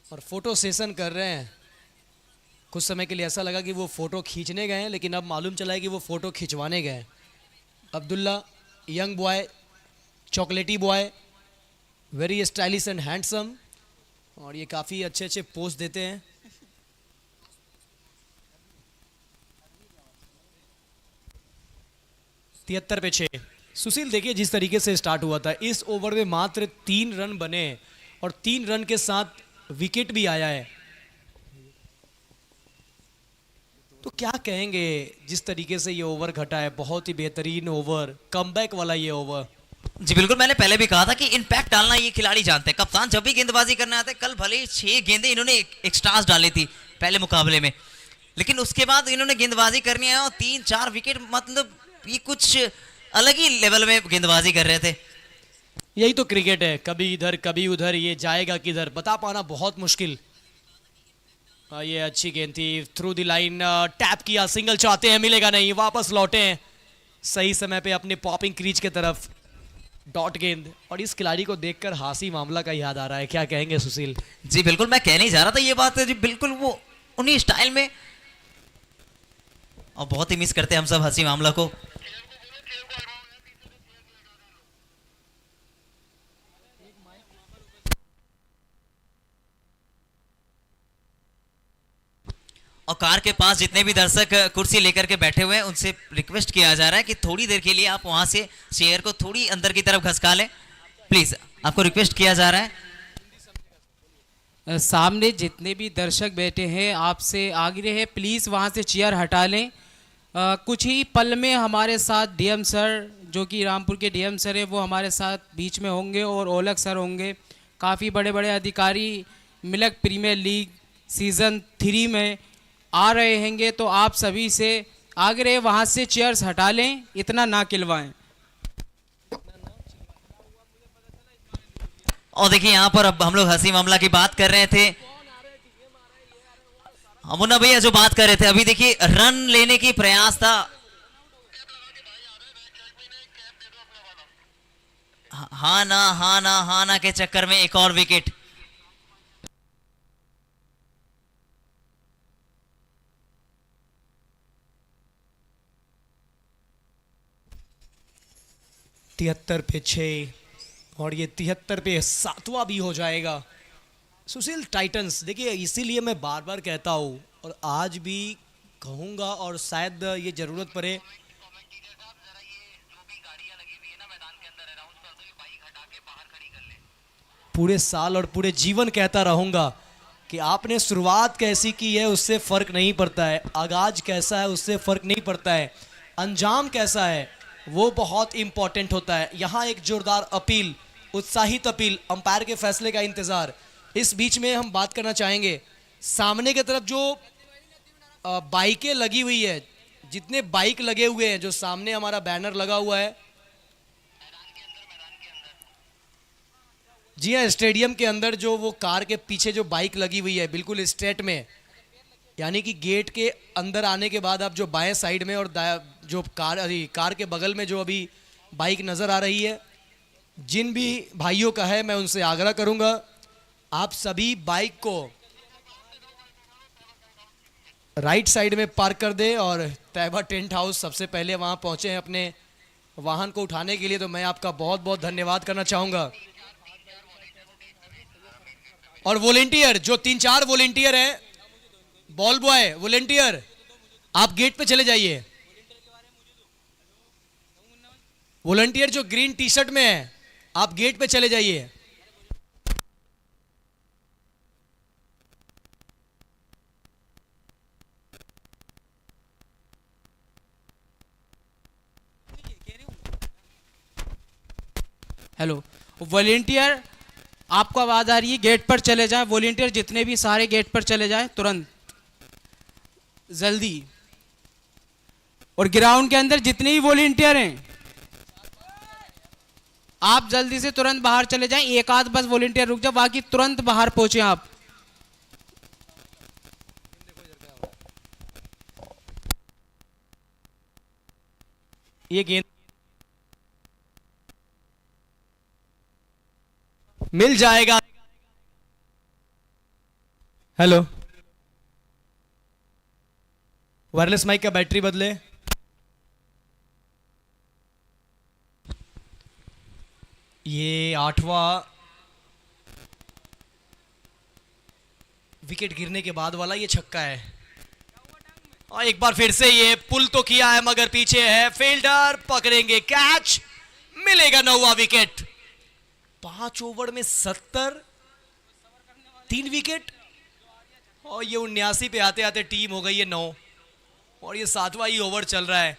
और फोटो सेशन कर रहे हैं। कुछ समय के लिए ऐसा लगा कि वो फोटो खींचने गए हैं, लेकिन अब मालूम चला है कि वो फोटो खिंचवाने गए हैं। अब्दुल्ला यंग बॉय, चॉकलेटी boy, very stylish and handsome, और ये काफ़ी अच्छे अच्छे पोस्ट देते हैं। तिहत्तर पे 6। सुशील देखिए जिस तरीके से स्टार्ट हुआ था, इस ओवर में मात्र 3 रन बने और 3 रन के साथ विकेट भी आया है। तो क्या कहेंगे जिस तरीके से ये ओवर घटा है, बहुत ही बेहतरीन ओवर, कमबैक वाला ये ओवर। जी बिल्कुल, मैंने पहले भी कहा था कि इंपैक्ट डालना ये खिलाड़ी जानते हैं। कप्तान जब भी गेंदबाजी करने आते हैं, कल भले ही 6 गेंदें इन्होंने एक्स्ट्रास डाली थी पहले मुकाबले में, लेकिन उसके बाद इन्होंने गेंदबाजी करनी है और 3-4 विकेट, मतलब ये कुछ अलग ही लेवल में गेंदबाजी कर रहे थे। यही तो क्रिकेट है, कभी इधर कभी उधर, ये जाएगा किधर बता पाना बहुत मुश्किल। ये अच्छी गेंद थी, थ्रू द लाइन टैप किया, सिंगल चाहते हैं, मिलेगा नहीं, वापस लौटे हैं सही समय पे अपने पॉपिंग क्रीज के तरफ, डॉट गेंद। और इस खिलाड़ी को देखकर हासी मामला का याद आ रहा है, क्या कहेंगे सुशील? जी बिल्कुल, मैं कहने ही जा रहा था ये बात है जी, बिल्कुल वो उन्हीं स्टाइल में, और बहुत ही मिस करते हैं हम सब हंसी मामला को। और कार के पास जितने भी दर्शक कुर्सी लेकर के बैठे हुए हैं उनसे रिक्वेस्ट किया जा रहा है कि थोड़ी देर के लिए आप वहां से चेयर को थोड़ी अंदर की तरफ खसका लें, प्लीज, आपको रिक्वेस्ट किया जा रहा है। सामने जितने भी दर्शक बैठे हैं आपसे आग्रह है प्लीज़ वहाँ से चेयर हटा लें। कुछ ही पल में हमारे साथ डीएम सर, जो कि रामपुर के डीएम सर है, वो हमारे साथ बीच में होंगे और ओलक सर होंगे। काफ़ी बड़े बड़े अधिकारी मिलक प्रीमियर लीग सीज़न 3 में आ रहे हैंगे, तो आप सभी से आग्रह वहाँ से चेयर्स हटा लें, इतना ना किलवाएं। और देखिए यहाँ पर अब हम लोग हंसी मामला की बात कर रहे थे, मुन्ना भैया जो बात कर रहे थे, अभी देखिए रन लेने की प्रयास था, हाँ ना हाँ ना हाँ ना के चक्कर में एक और विकेट। तिहत्तर पे 6 और ये 73 पे 7वां भी हो जाएगा। सुशील, टाइटंस देखिए, इसीलिए मैं बार बार कहता हूँ और आज भी कहूँगा और शायद ये ज़रूरत पड़े, पूरे साल और पूरे जीवन कहता रहूँगा कि आपने शुरुआत कैसी की है उससे फ़र्क नहीं पड़ता है, आगाज कैसा है उससे फ़र्क नहीं पड़ता है, अंजाम कैसा है वो बहुत इंपॉर्टेंट होता है। यहाँ एक जोरदार अपील, उत्साहित अपील, अंपायर के फैसले का इंतज़ार। इस बीच में हम बात करना चाहेंगे, सामने की तरफ जो बाइकें लगी हुई है, जितने बाइक लगे हुए हैं, जो सामने हमारा बैनर लगा हुआ है, जी हाँ, स्टेडियम के अंदर जो वो कार के पीछे जो बाइक लगी हुई है बिल्कुल स्ट्रेट में, यानी कि गेट के अंदर आने के बाद आप जो बाएं साइड में और जो कार के बगल में जो अभी बाइक नज़र आ रही है, जिन भी भाइयों का है मैं उनसे आग्रह करूंगा आप सभी बाइक को राइट साइड में पार्क कर दें। और तैयबा टेंट हाउस सबसे पहले वहां पहुंचे हैं अपने वाहन को उठाने के लिए, तो मैं आपका बहुत बहुत धन्यवाद करना चाहूँगा। और वॉलेंटियर, जो 3-4 वॉलेंटियर हैं, बॉल बॉय, वॉलेंटियर, आप गेट पे चले जाइए। वॉलंटियर जो ग्रीन टी शर्ट में है, आप गेट पे चले जाइए। हेलो वॉलेंटियर, आपको आवाज़ आ रही है, गेट पर चले जाएं। वॉलेंटियर जितने भी सारे गेट पर चले जाएं तुरंत, जल्दी। और ग्राउंड के अंदर जितने भी वॉलेंटियर हैं आप जल्दी से तुरंत बाहर चले जाएं। एक आध बस वॉलेंटियर रुक जाओ, बाकी तुरंत बाहर पहुंचे आप। ये गेंद मिल जाएगा। हेलो, वायरलेस माइक का बैटरी बदले। ये 8वां विकेट गिरने के बाद वाला ये छक्का है। और एक बार फिर से ये पुल तो किया है मगर पीछे है फील्डर, पकड़ेंगे कैच, मिलेगा 9वां विकेट। 5 ओवर में 70, 3 विकेट। और ये 79 पे आते आते टीम हो गई है 9 और ये 7वां ही ओवर चल रहा है।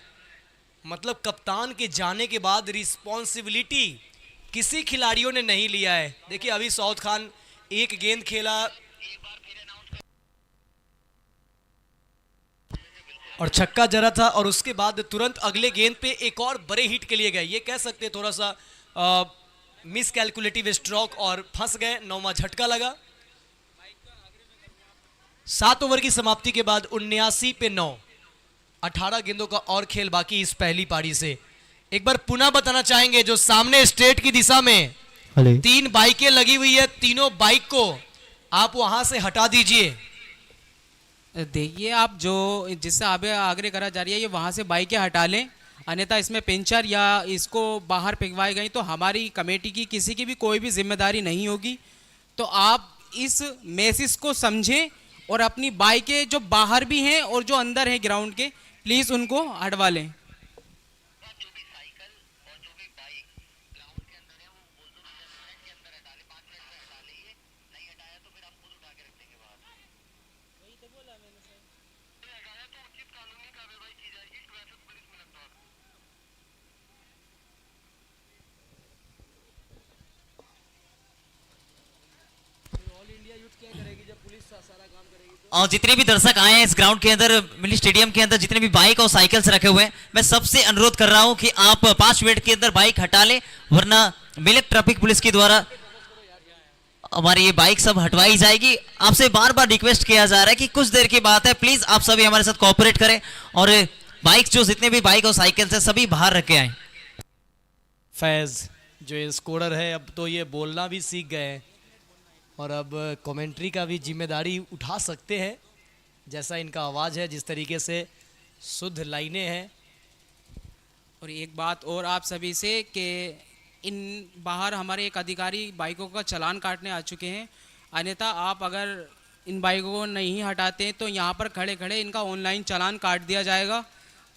मतलब कप्तान के जाने के बाद रिस्पॉन्सिबिलिटी किसी खिलाड़ियों ने नहीं लिया है। देखिए अभी सऊद खान एक गेंद खेला और छक्का जरा था और उसके बाद तुरंत अगले गेंद पे एक और बड़े हिट के लिए गए। ये कह सकते थोड़ा सा मिस कैलकुलेटिव स्ट्रोक और फंस गए। 9वां झटका लगा। 7 ओवर की समाप्ति के बाद 79 पे 9, 18 गेंदों का और खेल बाकी इस पहली पारी से। एक बार पुनः बताना चाहेंगे जो सामने स्ट्रेट की दिशा में 3 बाइकें लगी हुई है, तीनों बाइक को आप वहां से हटा दीजिए। देखिए आप जो जिससे आग्रह करा जा रही है ये वहाँ से बाइकें हटा लें, अन्यथा इसमें पंचर या इसको बाहर फेंकवाई गई तो हमारी कमेटी की किसी की भी कोई भी जिम्मेदारी नहीं होगी। तो आप इस मैसेज को समझें और अपनी बाइकें जो बाहर भी हैं और जो अंदर हैं ग्राउंड के, प्लीज़ उनको हटवा लें। और जितने भी दर्शक आए हैं इस ग्राउंड के अंदर, मिनी स्टेडियम के अंदर, जितने भी बाइक और साइकिल्स रखे हुए हैं, मैं सबसे अनुरोध कर रहा हूं कि आप 5 मिनट के अंदर बाइक हटा लें, वरना मिलक ट्रैफिक पुलिस के द्वारा हमारी ये बाइक सब हटवाई जाएगी। आपसे बार बार रिक्वेस्ट किया जा रहा है कि कुछ देर की बात है, प्लीज आप सभी हमारे साथ कोऑपरेट करें और बाइक जो जितने भी बाइक और साइकिल्स है सभी बाहर रखे आए। फैज जो ये स्कोरर है अब तो ये बोलना भी सीख गए हैं और अब कमेंट्री का भी जिम्मेदारी उठा सकते हैं। जैसा इनका आवाज़ है, जिस तरीके से शुद्ध लाइनें हैं। और एक बात और आप सभी से कि इन बाहर हमारे एक अधिकारी बाइकों का चालान काटने आ चुके हैं, अन्यथा आप अगर इन बाइकों को नहीं हटाते तो यहाँ पर खड़े खड़े इनका ऑनलाइन चालान काट दिया जाएगा।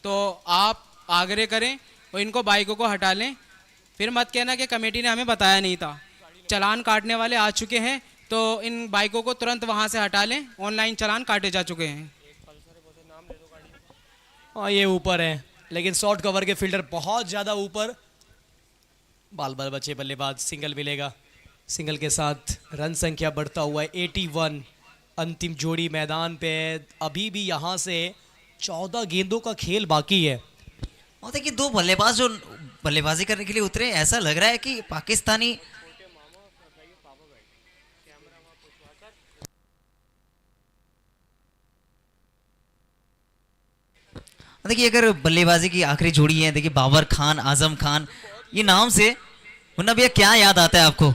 तो आप आग्रह करें और इनको बाइकों को हटा लें, फिर मत कहना कि कमेटी ने हमें बताया नहीं था। चालान काटने वाले आ चुके हैं तो इन बाइकों को तुरंत वहां से हटा लें, ऑनलाइन चालान काटे जा चुके हैं। हाँ ये ऊपर है लेकिन शॉर्ट कवर के फील्डर बहुत ज़्यादा ऊपर। बाल बाल बचे बल्लेबाज, सिंगल मिलेगा। सिंगल के साथ रन संख्या बढ़ता हुआ है 81। अंतिम जोड़ी मैदान पे अभी भी यहाँ से 14 गेंदों का खेल बाकी है। और देखिए 2 बल्लेबाज जो बल्लेबाजी करने के लिए उतरे, ऐसा लग रहा है कि पाकिस्तानी देखिए अगर बल्लेबाजी की आखिरी जोड़ी है, देखिए बाबर खान, आजम खान, ये नाम से मुन्ना भैया क्या याद आता है आपको?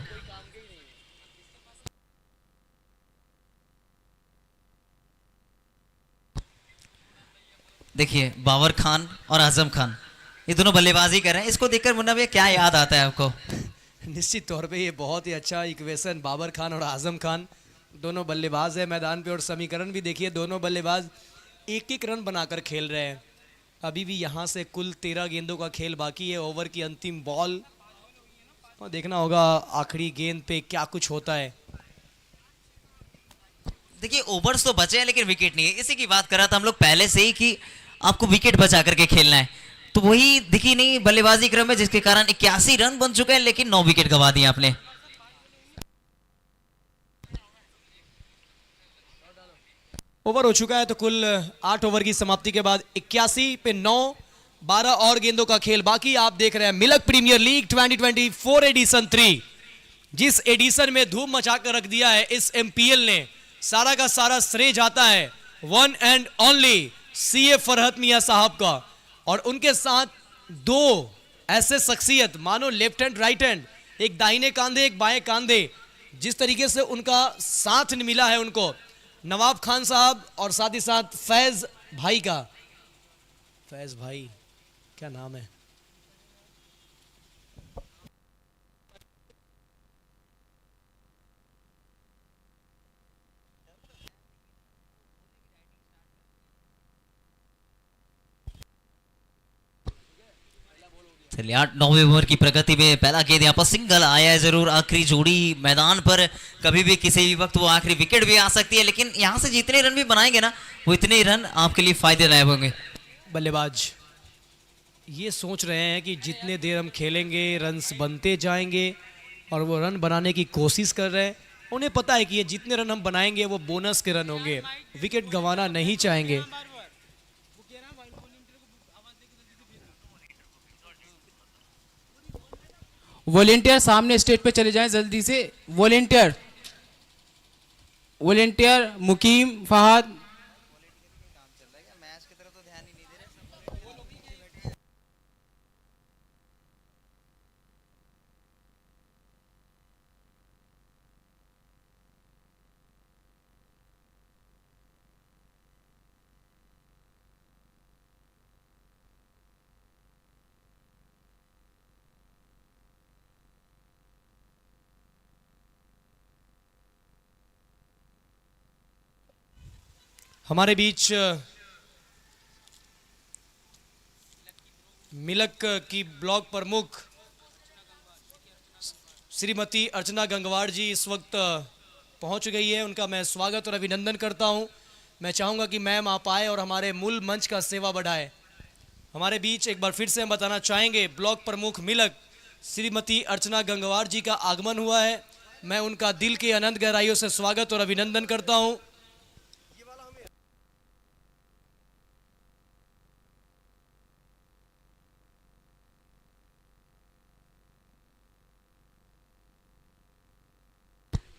देखिए बाबर खान और आजम खान ये दोनों बल्लेबाजी कर रहे हैं, इसको देखकर मुन्ना भैया क्या याद आता है आपको? निश्चित तौर पे ये बहुत ही अच्छा इक्वेशन, बाबर खान और आजम खान दोनों बल्लेबाज है मैदान पे और समीकरण भी देखिए, दोनों बल्लेबाज एक एक रन बनाकर खेल रहे हैं। अभी भी यहाँ से कुल 13 गेंदों का खेल बाकी है। ओवर की अंतिम बॉल और देखना होगा आखिरी गेंद पे क्या कुछ होता है। देखिए ओवर्स तो बचे हैं लेकिन विकेट नहीं है, इसी की बात कर रहा था हम लोग पहले से ही कि आपको विकेट बचा करके खेलना है। तो वही दिखी नहीं बल्लेबाजी क्रम में, जिसके कारण 81 रन बन चुके हैं, लेकिन 9 विकेट गंवा दिए आपने। ओवर हो चुका है, तो कुल 8 ओवर की समाप्ति के बाद 81 पे 9, 12 और गेंदों का खेल बाकी। आप देख रहे हैं मिल्क प्रीमियर लीग 2024 एडिशन 3, जिस एडिशन में धूम मचाकर रख दिया है इस एमपीएल ने। सारा का सारा श्रेय जाता है one and only CA Farhat Miyan साहब का, और उनके साथ दो ऐसे शख्सियत, मानो लेफ्ट हैंड राइट हैंड, एक दाहिने कांधे एक बाएं कांधे, जिस तरीके से उनका साथ मिला है उनको, नवाब खान साहब और साथ ही साथ फैज भाई का। फैज भाई क्या नाम है? चलिए 8-9वें ओवर की प्रगति में पहला गेंद यहाँ पर सिंगल आया है जरूर। आखिरी जोड़ी मैदान पर, कभी भी किसी भी वक्त वो आखिरी विकेट भी आ सकती है, लेकिन यहाँ से जितने रन भी बनाएंगे ना, वो इतने रन आपके लिए फायदे लायक होंगे। बल्लेबाज ये सोच रहे हैं कि जितने देर हम खेलेंगे रन्स बनते जाएंगे, और वो रन बनाने की कोशिश कर रहे हैं। उन्हें पता है कि ये जितने रन हम बनाएंगे वो बोनस के रन होंगे, विकेट गंवाना नहीं चाहेंगे। वॉलेंटियर सामने स्टेज पे चले जाएं जल्दी से। वॉलेंटियर, वॉलेंटियर मुकीम, फहद। हमारे बीच मिलक की ब्लॉक प्रमुख श्रीमती अर्चना गंगवार जी इस वक्त पहुंच गई है। उनका मैं स्वागत और अभिनंदन करता हूं। मैं चाहूंगा कि मैम आप आए और हमारे मूल मंच का सेवा बढ़ाए। हमारे बीच एक बार फिर से हम बताना चाहेंगे, ब्लॉक प्रमुख मिलक श्रीमती अर्चना गंगवार जी का आगमन हुआ है। मैं उनका दिल की अनंत गहराइयों से स्वागत और अभिनंदन करता हूं।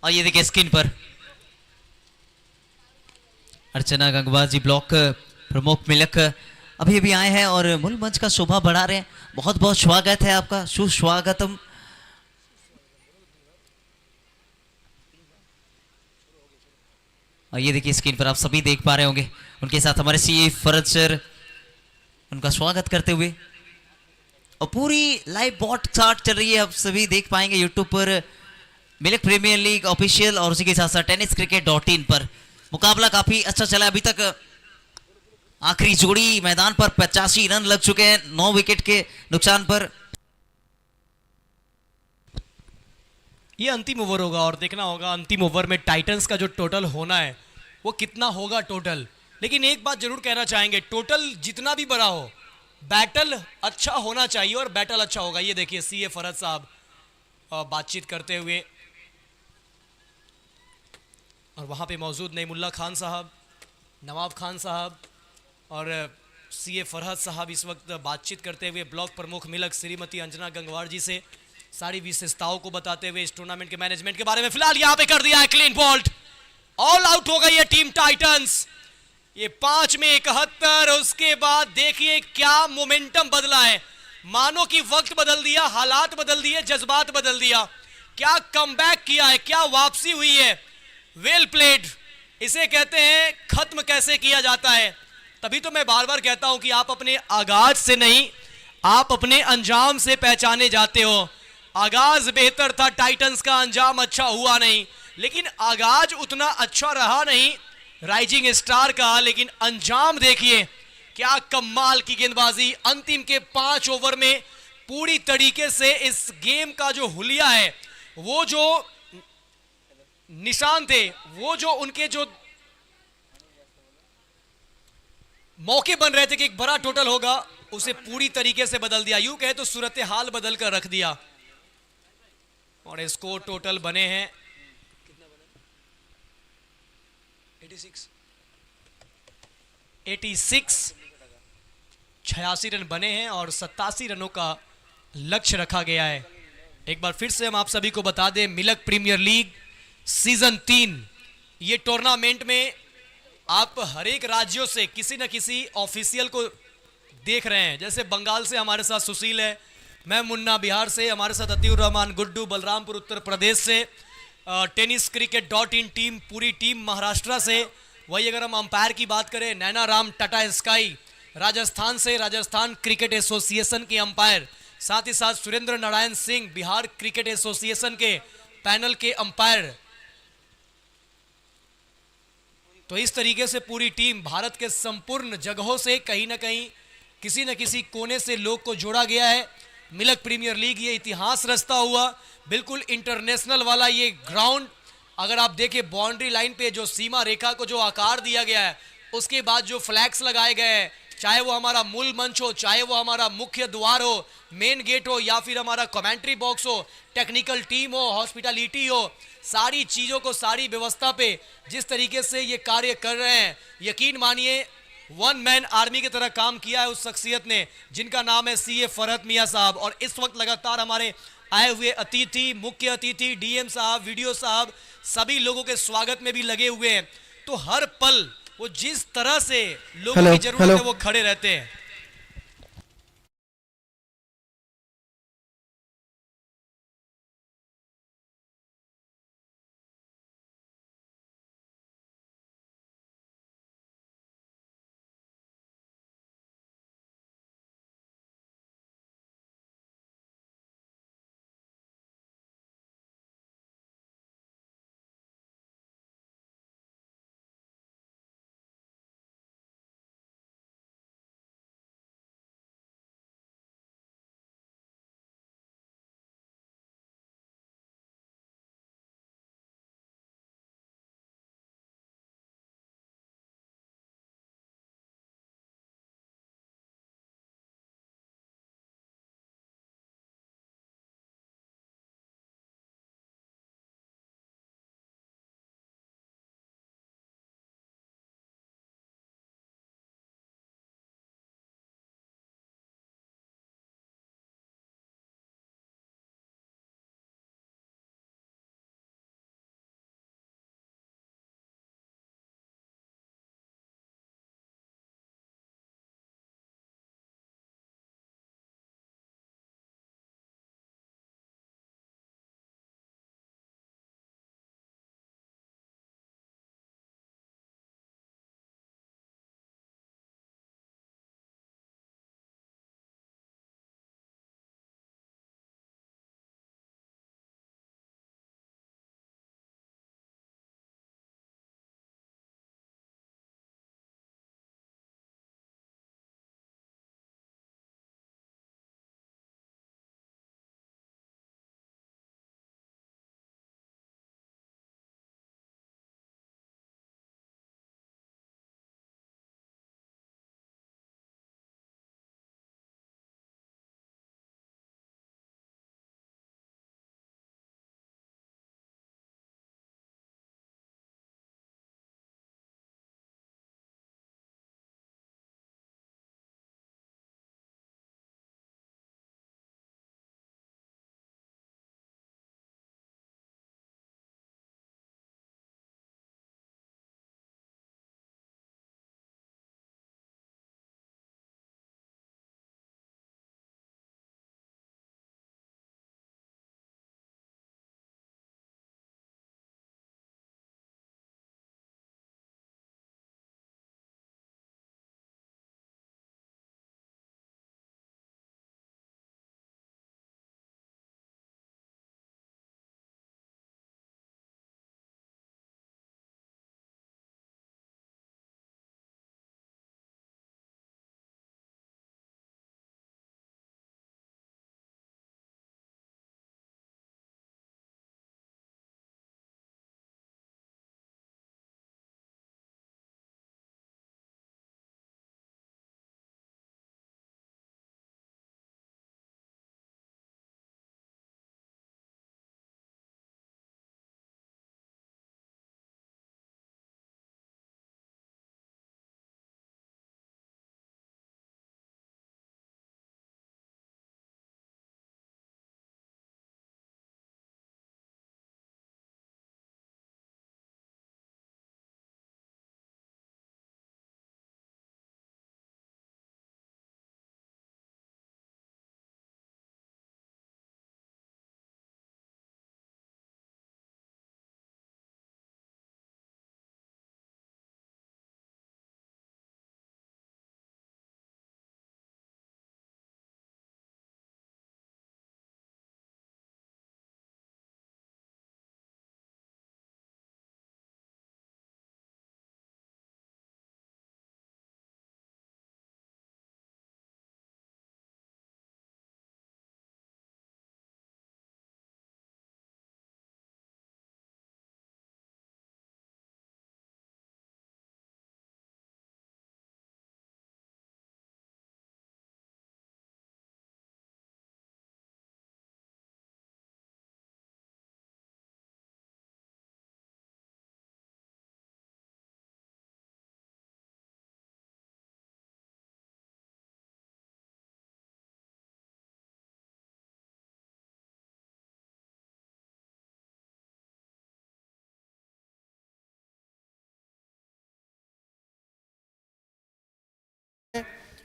और ये देखिए स्क्रीन पर अर्चना गंगवार जी ब्लॉक प्रमुख मिलक अभी अभी आए हैं और मूल मंच का शोभा बढ़ा रहे हैं। बहुत बहुत स्वागत है आपका, सुस्वागतम। और ये देखिए स्क्रीन पर आप सभी देख पा रहे होंगे, उनके साथ हमारे सीए फरहत सर उनका स्वागत करते हुए। और पूरी लाइव बॉट चार्ट चल रही है, आप सभी देख पाएंगे यूट्यूब पर मिल्क प्रीमियर लीग ऑफिशियल, और उसी के साथ साथ tenniscricket.in पर। मुकाबला काफी अच्छा चला अभी तक। आखिरी जोड़ी मैदान पर 85 रन लग चुके हैं 9 विकेट के नुकसान पर। ये अंतिम ओवर होगा और देखना होगा अंतिम ओवर में टाइटंस का जो टोटल होना है वो कितना होगा टोटल। लेकिन एक बात जरूर कहना चाहेंगे, टोटल जितना भी बड़ा हो, बैटल अच्छा होना चाहिए और बैटल अच्छा होगा। ये देखिए सीए फरहत साहब बातचीत करते हुए, और वहाँ पे मौजूद नईमुल्ला खान साहब, नवाब खान साहब और सीए फरहत साहब इस वक्त बातचीत करते हुए ब्लॉक प्रमुख मिलक श्रीमती अंजना गंगवार जी से सारी विशेषताओं को बताते हुए इस टूर्नामेंट के मैनेजमेंट के बारे में। फिलहाल यहाँ पे कर दिया है क्लीन बोल्ट, ऑल आउट हो गई है टीम टाइटंस। ये 5 में 71। उसके बाद देखिए क्या मोमेंटम बदला है, मानो कि वक्त बदल दिया, हालात बदल दिए, जज्बात बदल दिया। क्या कमबैक किया है, क्या वापसी हुई है। वेल प्लेड इसे कहते हैं, खत्म कैसे किया जाता है। तभी तो मैं बार बार कहता हूं कि आप अपने आगाज से नहीं, आप अपने अंजाम से पहचाने जाते हो। आगाज बेहतर था टाइटंस का, अंजाम अच्छा हुआ नहीं, लेकिन आगाज उतना अच्छा रहा नहीं राइजिंग स्टार का, लेकिन अंजाम देखिए क्या कमाल की गेंदबाजी। अंतिम के 5 ओवर में पूरी तरीके से इस गेम का जो हुलिया है, वो जो निशान थे, वो जो उनके जो मौके बन रहे थे कि एक बड़ा टोटल होगा, उसे पूरी तरीके से बदल दिया, यूं कहे तो सूरत हाल बदल कर रख दिया। और स्कोर टोटल बने हैं 86 86 रन बने हैं और 87 रनों का लक्ष्य रखा गया है। एक बार फिर से हम आप सभी को बता दें, मिलक प्रीमियर लीग सीजन 3 ये टूर्नामेंट में आप हर एक राज्यों से किसी न किसी ऑफिशियल को देख रहे हैं। जैसे बंगाल से हमारे साथ सुशील है, मैं मुन्ना बिहार से, हमारे साथ अतीउर रहमान गुड्डू बलरामपुर उत्तर प्रदेश से, टेनिस क्रिकेट .in टीम पूरी टीम महाराष्ट्र से। वही अगर हम अंपायर की बात करें, नैना राम टाटा स्काई राजस्थान से, राजस्थान क्रिकेट एसोसिएशन के अंपायर, साथ ही साथ सुरेंद्र नारायण सिंह बिहार क्रिकेट एसोसिएशन के पैनल के अंपायर। तो इस तरीके से पूरी टीम भारत के संपूर्ण जगहों से कहीं ना कहीं किसी न किसी कोने से लोग को जोड़ा गया है। मिलक प्रीमियर लीग ये इतिहास रचता हुआ बिल्कुल इंटरनेशनल वाला ये ग्राउंड, अगर आप देखें बाउंड्री लाइन पे जो सीमा रेखा को जो आकार दिया गया है, उसके बाद जो फ्लैग्स लगाए गए हैं, चाहे वो हमारा मूल मंच हो, चाहे वो हमारा मुख्य द्वार हो, मेन गेट हो, या फिर हमारा कमेंट्री बॉक्स हो, टेक्निकल टीम हो, हॉस्पिटलिटी हो, सारी चीज़ों को, सारी व्यवस्था पे जिस तरीके से ये कार्य कर रहे हैं, यकीन मानिए वन मैन आर्मी की तरह काम किया है उस शख्सियत ने, जिनका नाम है CA फरहत मियाँ साहब। और इस वक्त लगातार हमारे आए हुए अतिथि, मुख्य अतिथि, DM साहब, वीडियो साहब, सभी लोगों के स्वागत में भी लगे हुए हैं। तो हर पल वो जिस तरह से लोगों की जरूरत है वो खड़े रहते हैं।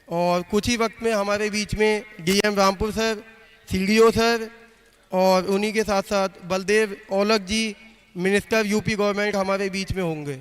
और कुछ ही वक्त में हमारे बीच में DM Rampur sir, CDO sir और उन्हीं के साथ साथ बलदेव औलख जी, मिनिस्टर यूपी गवर्नमेंट हमारे बीच में होंगे।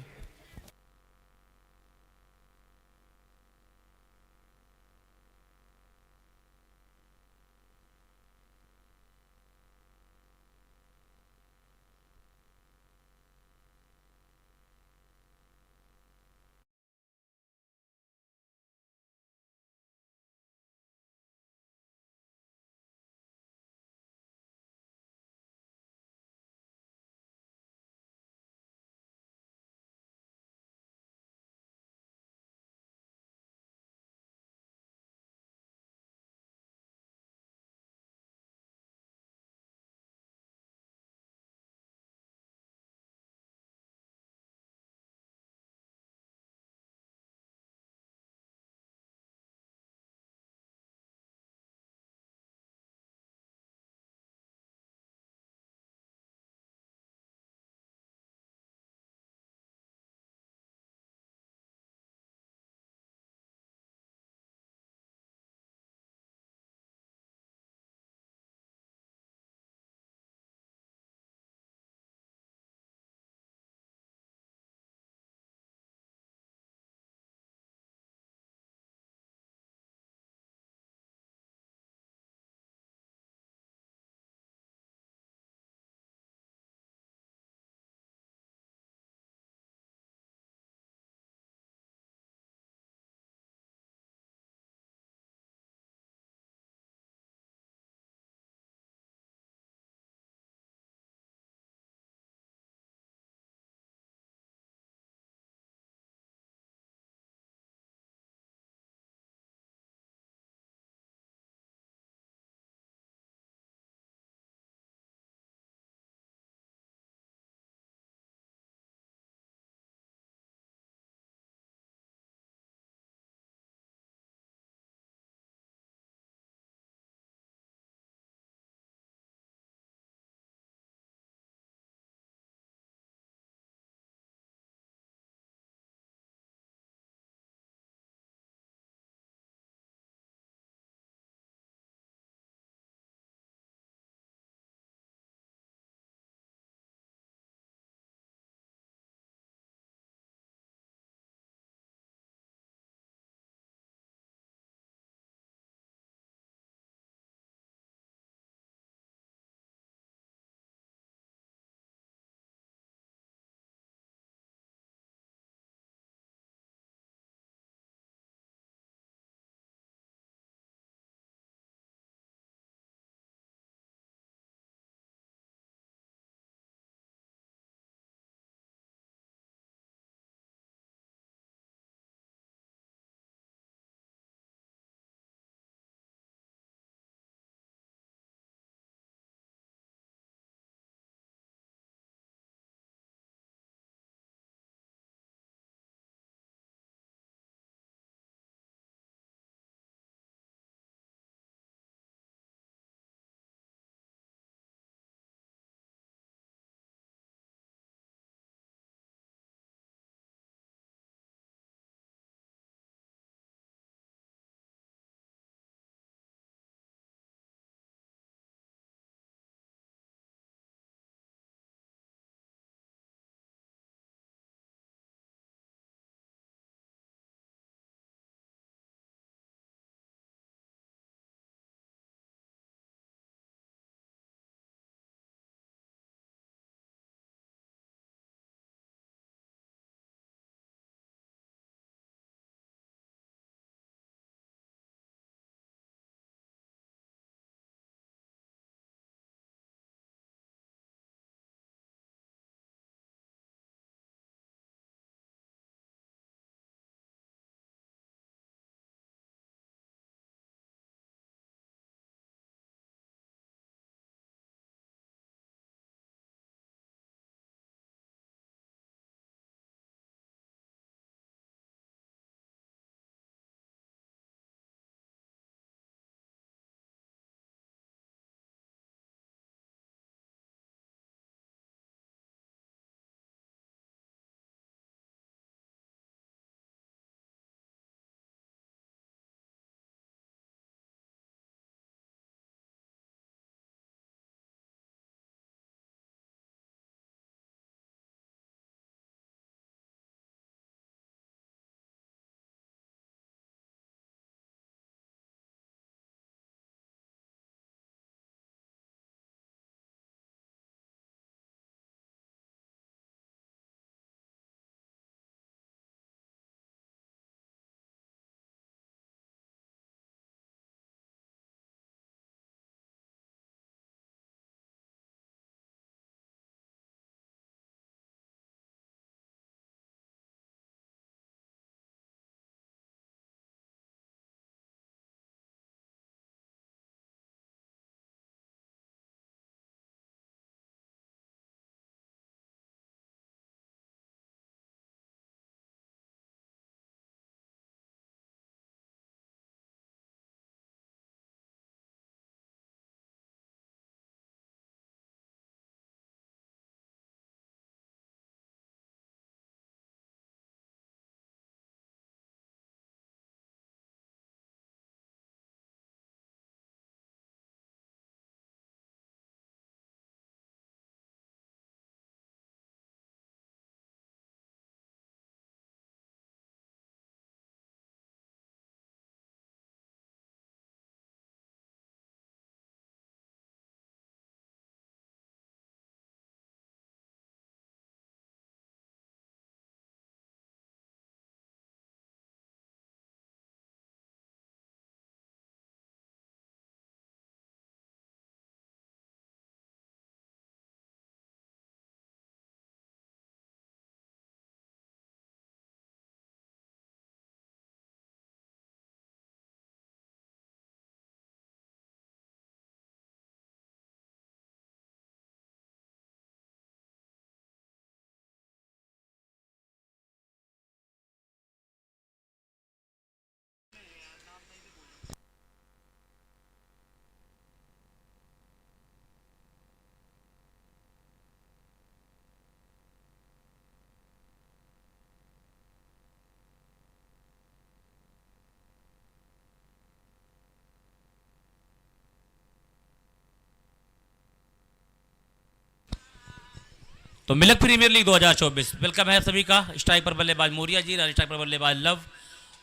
तो मिल्क प्रीमियर लीग 2024 वेलकम है सभी का। स्ट्राइक पर बल्लेबाज मोरिया जी, स्ट्राइक पर बल्लेबाज लव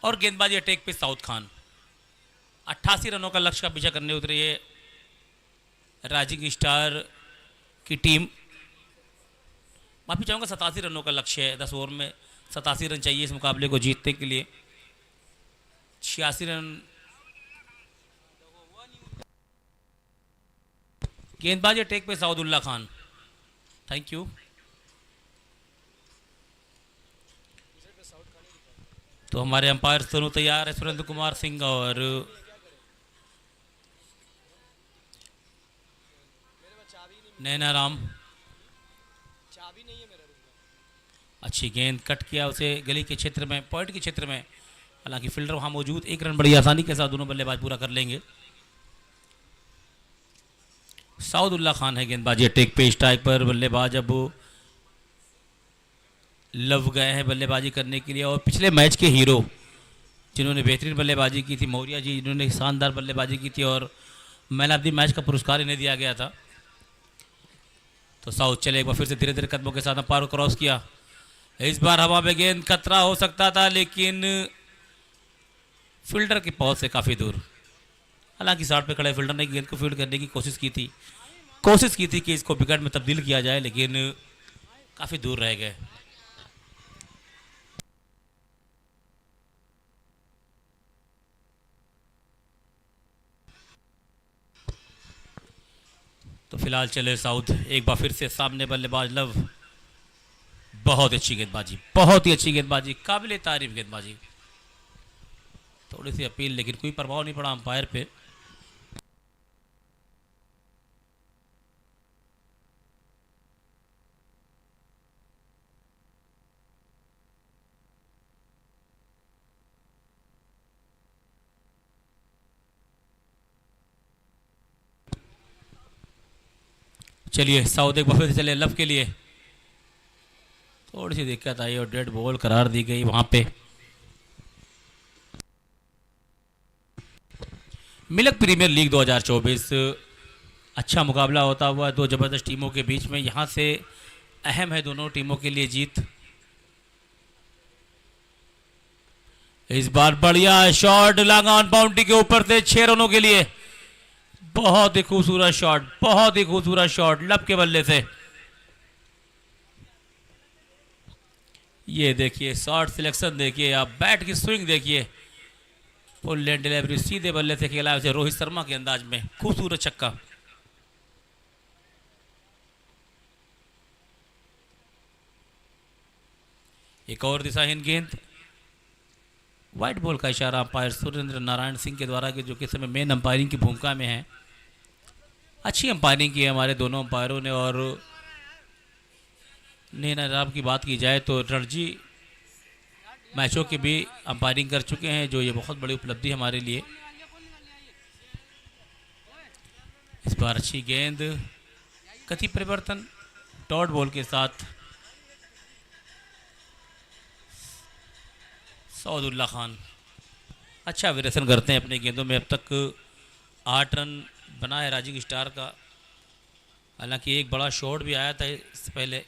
और गेंदबाजी अटैक पे साउथ खान। 88 रनों का लक्ष्य का पीछा करने उतरी है राइजिंग स्टार की टीम। माफी चाहूँगा, 87 रनों का लक्ष्य है। 10 ओवर में 87 रन चाहिए इस मुकाबले को जीतने के लिए। 86 रन। गेंदबाजी अटैक पे साउदुल्ला खान। Thank you. तो हमारे अंपायर दोनों तैयार है, सुरेंद्र कुमार सिंह और नैना राम। अच्छी गेंद कट किया उसे गली के क्षेत्र में, पॉइंट के क्षेत्र में। हालांकि फील्डर वहां मौजूद, 1 रन बड़ी आसानी के साथ दोनों बल्लेबाज पूरा कर लेंगे। साउदुल्ला खान है गेंदबाजी अटैक पे। स्ट्राइक पर बल्लेबाज अब लव गए हैं बल्लेबाजी करने के लिए। और पिछले मैच के हीरो जिन्होंने बेहतरीन बल्लेबाजी की थी, मौर्या जी, जिन्होंने शानदार बल्लेबाजी की थी और मैन ऑफ द मैच का पुरस्कार इन्हें दिया गया था। तो साउथ चले एक बार फिर से धीरे धीरे कदमों के साथ अंपायर को क्रॉस किया। इस बार हवा में गेंद खतरा हो सकता था, लेकिन फील्डर की पहुंच से काफ़ी दूर। हालांकि साइड पे खड़े फील्डर ने गेंद को फील्ड करने की कोशिश की थी कि इसको विकेट में तब्दील किया जाए, लेकिन काफ़ी दूर रह गए। तो फिलहाल चले साउथ। एक बार फिर से सामने बल्लेबाज लव। बहुत अच्छी गेंदबाजी, बहुत ही अच्छी गेंदबाजी, काबिले तारीफ गेंदबाजी। थोड़ी सी अपील, लेकिन कोई प्रभाव नहीं पड़ा अंपायर पे। चलिए साउथ एक बार फिर से चले लव के लिए। थोड़ी सी दिक्कत आई और डेड बॉल करार दी गई वहां पे। मिल्क प्रीमियर लीग 2024 अच्छा मुकाबला होता हुआ दो जबरदस्त टीमों के बीच में। यहां से अहम है दोनों टीमों के लिए जीत। इस बार बढ़िया शॉट लॉन्ग ऑन बाउंड्री के ऊपर से 6 रनों के लिए। बहुत ही खूबसूरत शॉट, बहुत ही खूबसूरत शॉट लव के बल्ले से। ये देखिए शॉट सिलेक्शन देखिए, आप बैट की स्विंग देखिए, फुल लेंथ डिलीवरी सीधे बल्ले से खेला उसे रोहित शर्मा के अंदाज में। खूबसूरत छक्का। एक और दिशाहीन गेंद। व्हाइट बॉल का इशारा अंपायर सुरेंद्र नारायण सिंह के द्वारा, जो कि समय मेन अंपायरिंग की भूमिका में है। अच्छी अंपायरिंग की है हमारे दोनों अंपायरों ने। और नैना राम की बात की जाए तो रणजी मैचों की भी अंपायरिंग कर चुके हैं, जो ये बहुत बड़ी उपलब्धि हमारे लिए। इस बार अच्छी गेंद, गति परिवर्तन डॉट बॉल के साथ। साउदुल्ला खान अच्छा विरेचन करते हैं अपने गेंदों में। अब तक 8 रन बना है राइजिंग स्टार का। हालांकि एक बड़ा शॉट भी आया था इससे पहले।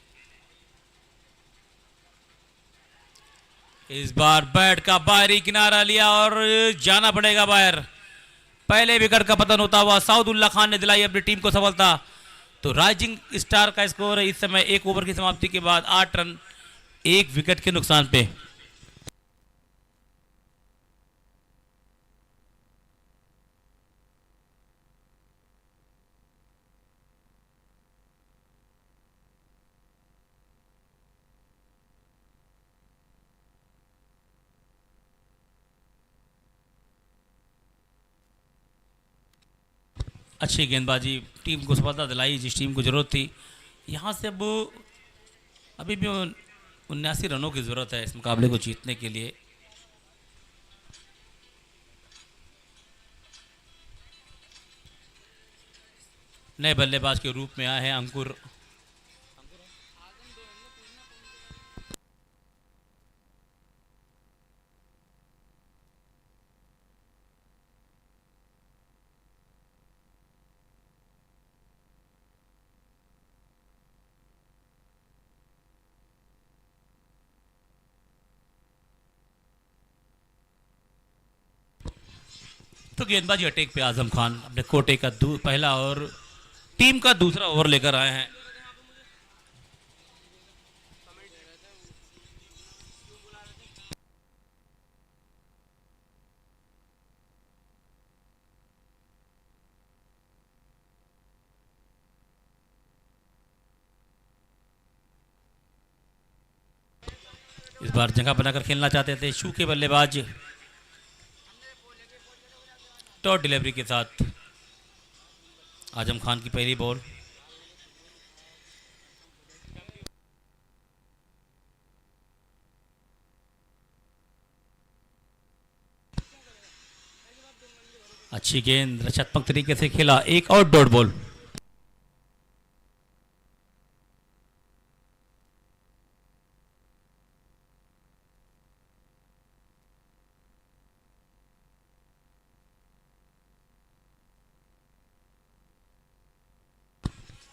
इस बार बैट का बाहरी किनारा लिया और जाना पड़ेगा बाहर। पहले विकेट का पतन होता हुआ साउदुल्ला खान ने दिलाई अपनी टीम को सफलता। तो राइजिंग स्टार का स्कोर है इस समय 1 ओवर की समाप्ति के बाद 8 रन 1 विकेट के नुकसान पे। अच्छी गेंदबाजी टीम को सफलता दिलाई, जिस टीम को ज़रूरत थी। यहाँ से अब अभी भी 79 रनों की ज़रूरत है इस मुकाबले को जीतने के लिए। नए बल्लेबाज के रूप में आए हैं अंकुर। तो गेंदबाजी अटैक पे आजम खान अपने कोटे का पहला और टीम का दूसरा ओवर लेकर आए हैं। इस बार जगह बनाकर खेलना चाहते थे शू के बल्लेबाज, टॉट डिलीवरी के साथ आजम खान की पहली बॉल। अच्छी गेंद रचनात्मक तरीके से खेला, एक और डॉट बॉल।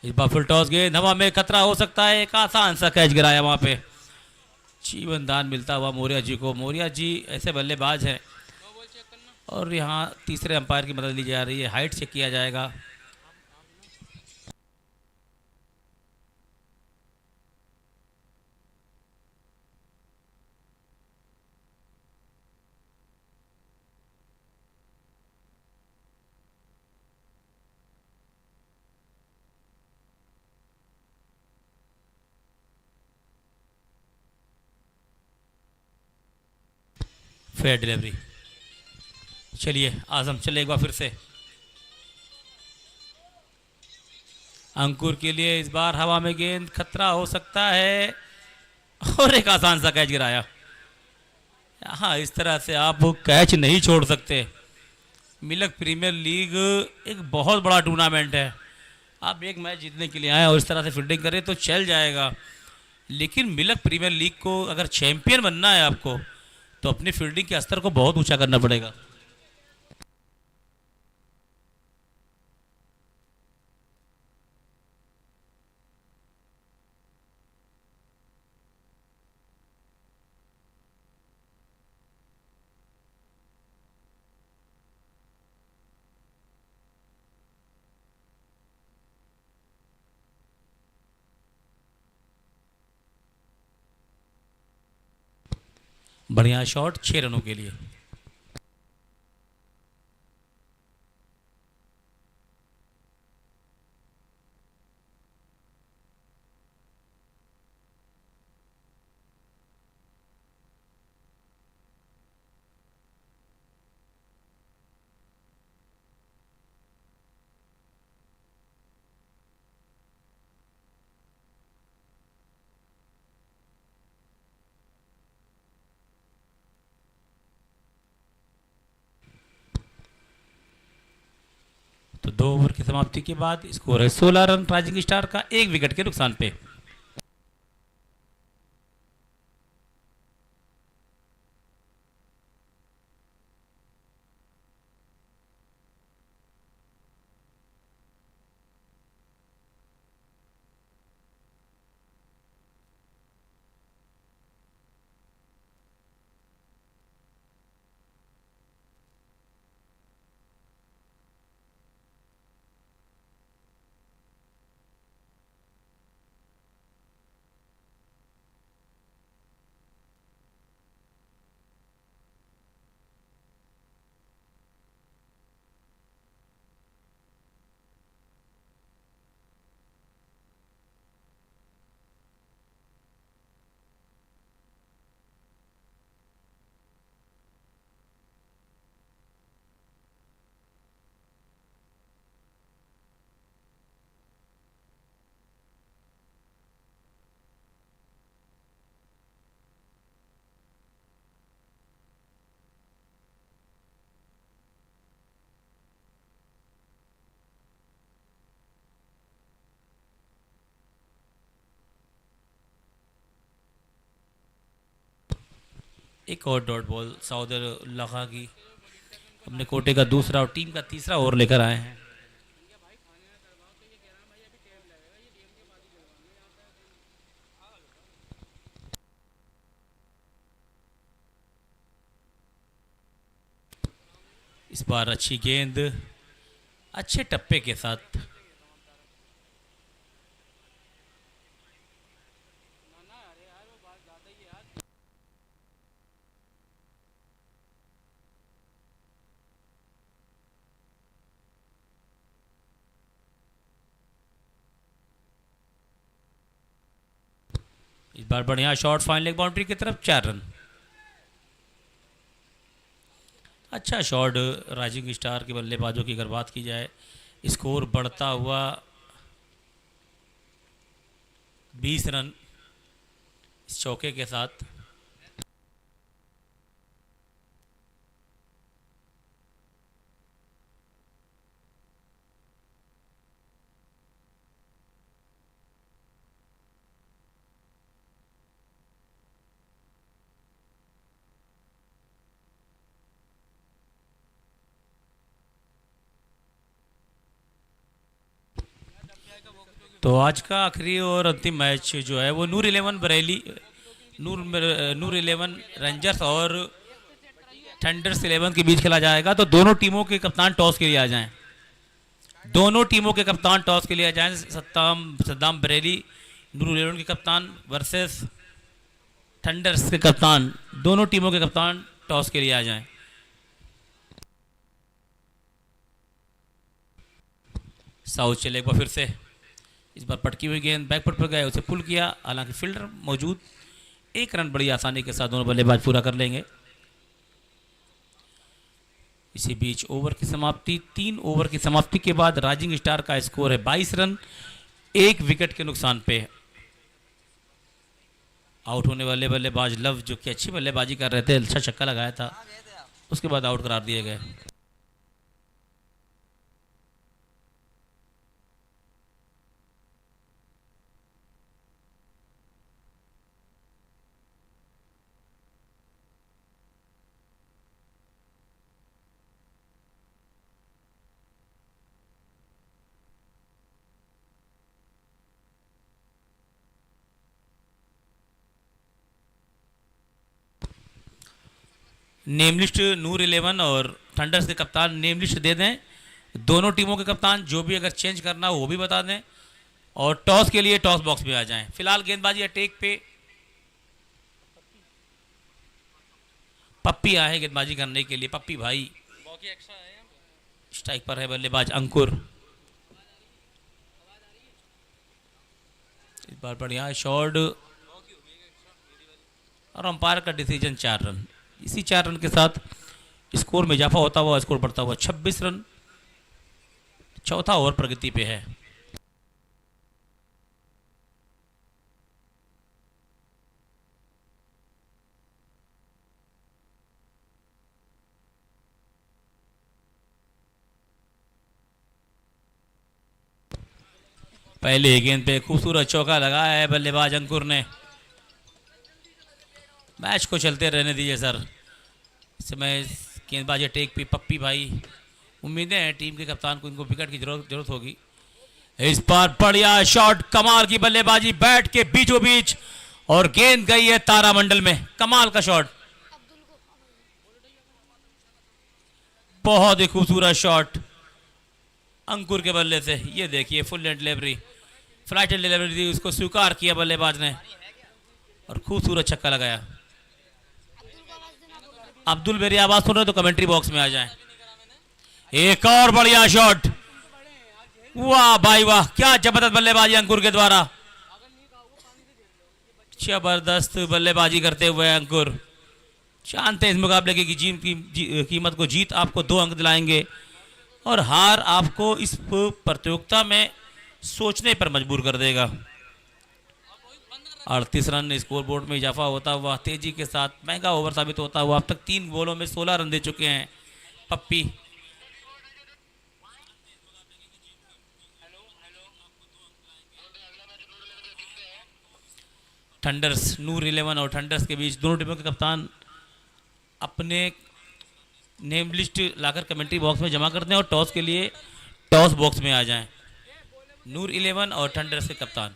इस बार फुल टॉस गेंद हवा में, खतरा हो सकता है, एक आसान सा कैच गिराया वहां पे। जीवन दान मिलता हुआ मौर्या जी को। मौर्या जी ऐसे बल्लेबाज हैं और यहाँ तीसरे अंपायर की मदद ली जा रही है, हाइट चेक किया जाएगा। Fair delivery. चलिए आजम चले एक बार फिर से। अंकुर के लिए इस बार हवा में गेंद, खतरा हो सकता है और एक आसान सा कैच गिराया। हाँ, इस तरह से आप कैच नहीं छोड़ सकते। मिल्क प्रीमियर लीग एक बहुत बड़ा टूर्नामेंट है। आप एक मैच जीतने के लिए आए और इस तरह से फील्डिंग करें तो चल जाएगा, लेकिन मिल्क प्रीमियर लीग को अगर चैंपियन बनना है आपको तो अपनी फील्डिंग के स्तर को बहुत ऊंचा करना पड़ेगा। बढ़िया शॉट 6 रनों के लिए। तो 2 ओवर की समाप्ति के बाद स्कोर है 16 रन राइजिंग स्टार का, 1 विकेट के नुकसान पे। एक और डॉट बॉल सऊदर लखा की अपने कोटे का दूसरा और टीम का तीसरा ओवर लेकर आए हैं। इस बार अच्छी गेंद अच्छे टप्पे के साथ। इस बार बढ़िया शॉट फाइन लेग बाउंड्री की तरफ, 4 रन। अच्छा शॉट राइजिंग स्टार के बल्लेबाजों की अगर बात की जाए, स्कोर बढ़ता हुआ 20 रन इस चौके के साथ। तो आज का आखिरी और अंतिम मैच जो है वो नूर 11 बरेली, नूर 11 रेंजर्स और थंडर्स 11 के बीच खेला जाएगा। तो दोनों टीमों के कप्तान टॉस के लिए आ जाएं। दोनों टीमों के कप्तान टॉस के लिए आ जाएं। सद्दाम बरेली नूर 11 के कप्तान वर्सेस थंडर्स के कप्तान, दोनों टीमों के कप्तान टॉस के लिए आ जाएं। साउथ चलेगा फिर से। इस बार पटकी हुई गेंद बैकफुट पर गए, उसे पुल किया, हालांकि फील्डर मौजूद। 1 रन बड़ी आसानी के साथ दोनों बल्लेबाज पूरा कर लेंगे। इसी बीच ओवर की समाप्ति, 3 ओवर की समाप्ति के बाद राइजिंग स्टार का स्कोर है 22 रन 1 विकेट के नुकसान पे। आउट होने वाले बल्लेबाज लव, जो कि अच्छी बल्लेबाजी कर रहे थे, अच्छा छक्का लगाया था, उसके बाद आउट करार दिए गए। नेम लिस्ट नूर 11 और थंडर्स के कप्तान नेम लिस्ट दे दें। दोनों टीमों के कप्तान जो भी अगर चेंज करना हो वो भी बता दें, और टॉस के लिए टॉस बॉक्स में आ जाएं। फिलहाल गेंदबाजी अटैक पे पप्पी आए गेंदबाजी करने के लिए। पप्पी भाई स्ट्राइक पर है बल्लेबाज अंकुर। इस बार बढ़िया शॉट और अंपायर का डिसीजन 4 रन। इसी 4 रन के साथ स्कोर में इजाफा होता हुआ स्कोर बढ़ता हुआ 26 रन। चौथा ओवर प्रगति पे है। पहले गेंद पे खूबसूरत चौका लगाया है बल्लेबाज अंकुर ने। मैच को चलते रहने दीजिए सर। इस समय गेंदबाजी टेक पे पप्पी भाई, उम्मीदें हैं टीम के कप्तान को इनको विकेट की जरूरत होगी। इस बार बढ़िया शॉट, कमाल की बल्लेबाजी, बैट के बीचों बीच, और गेंद गई है तारामंडल में। कमाल का शॉट, बहुत ही खूबसूरत शॉट अंकुर के बल्ले से। ये देखिए full and delivery, flight and delivery थी, उसको स्वीकार किया बल्लेबाज ने और खूबसूरत छक्का लगाया। अब्दुल मेरी आवाज सुन रहे तो कमेंट्री बॉक्स में आ जाएं। एक और बढ़िया शॉट, वाह भाई वाह, क्या जबरदस्त बल्लेबाजी अंकुर के द्वारा। जबरदस्त बल्लेबाजी करते हुए अंकुर जानते हैं इस मुकाबले की कीमत को। जीत आपको 2 अंक दिलाएंगे और हार आपको इस प्रतियोगिता में सोचने पर मजबूर कर देगा। 38 रन स्कोर बोर्ड में इजाफा होता हुआ तेजी के साथ महंगा ओवर साबित होता हुआ। अब तक 3 बॉलों में 16 रन दे चुके हैं पप्पी। थंडर्स, नूर 11 और थंडर्स के बीच दोनों टीमों के कप्तान अपने नेम लिस्ट लाकर कमेंट्री बॉक्स में जमा करते हैं और टॉस के लिए टॉस बॉक्स में आ जाएं। नूर 11 और थंडर्स के कप्तान।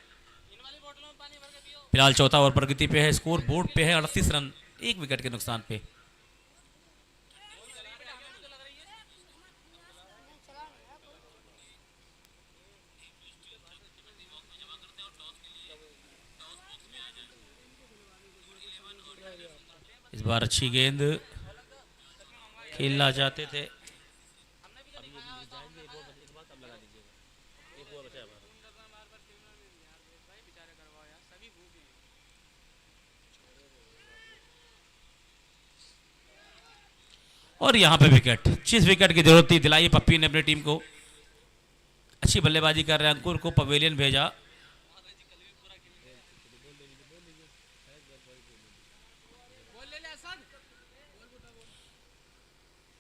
फिलहाल चौथा ओवर प्रगति पे है, स्कोर बोर्ड पे है 38 रन 1 विकेट के नुकसान पे। बार अच्छी गेंद खेलना चाहते थे। और यहां पे विकेट, जिस विकेट की जरूरत थी दिलाई पप्पी ने अपनी टीम को। अच्छी बल्लेबाजी कर रहे हैं, अंकुर को पवेलियन भेजा।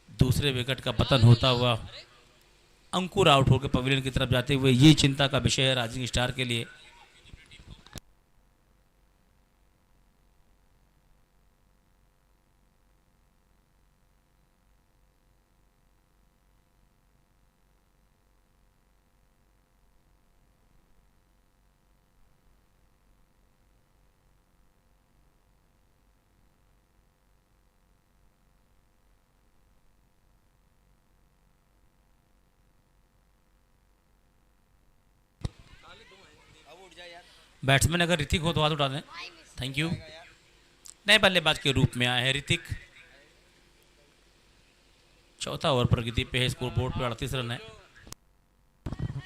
दूसरे विकेट का पतन होता हुआ अंकुर आउट होकर पवेलियन की तरफ जाते हुए, ये चिंता का विषय है राइजिंग स्टार के लिए। बैट्समैन अगर ऋतिक हो तो हाथ उठा दें। Thank you. नए बल्लेबाज के रूप में आए हैं ऋतिक। चौथा ओवर प्रगति पे है, स्कोर बोर्ड पे 38 रन है।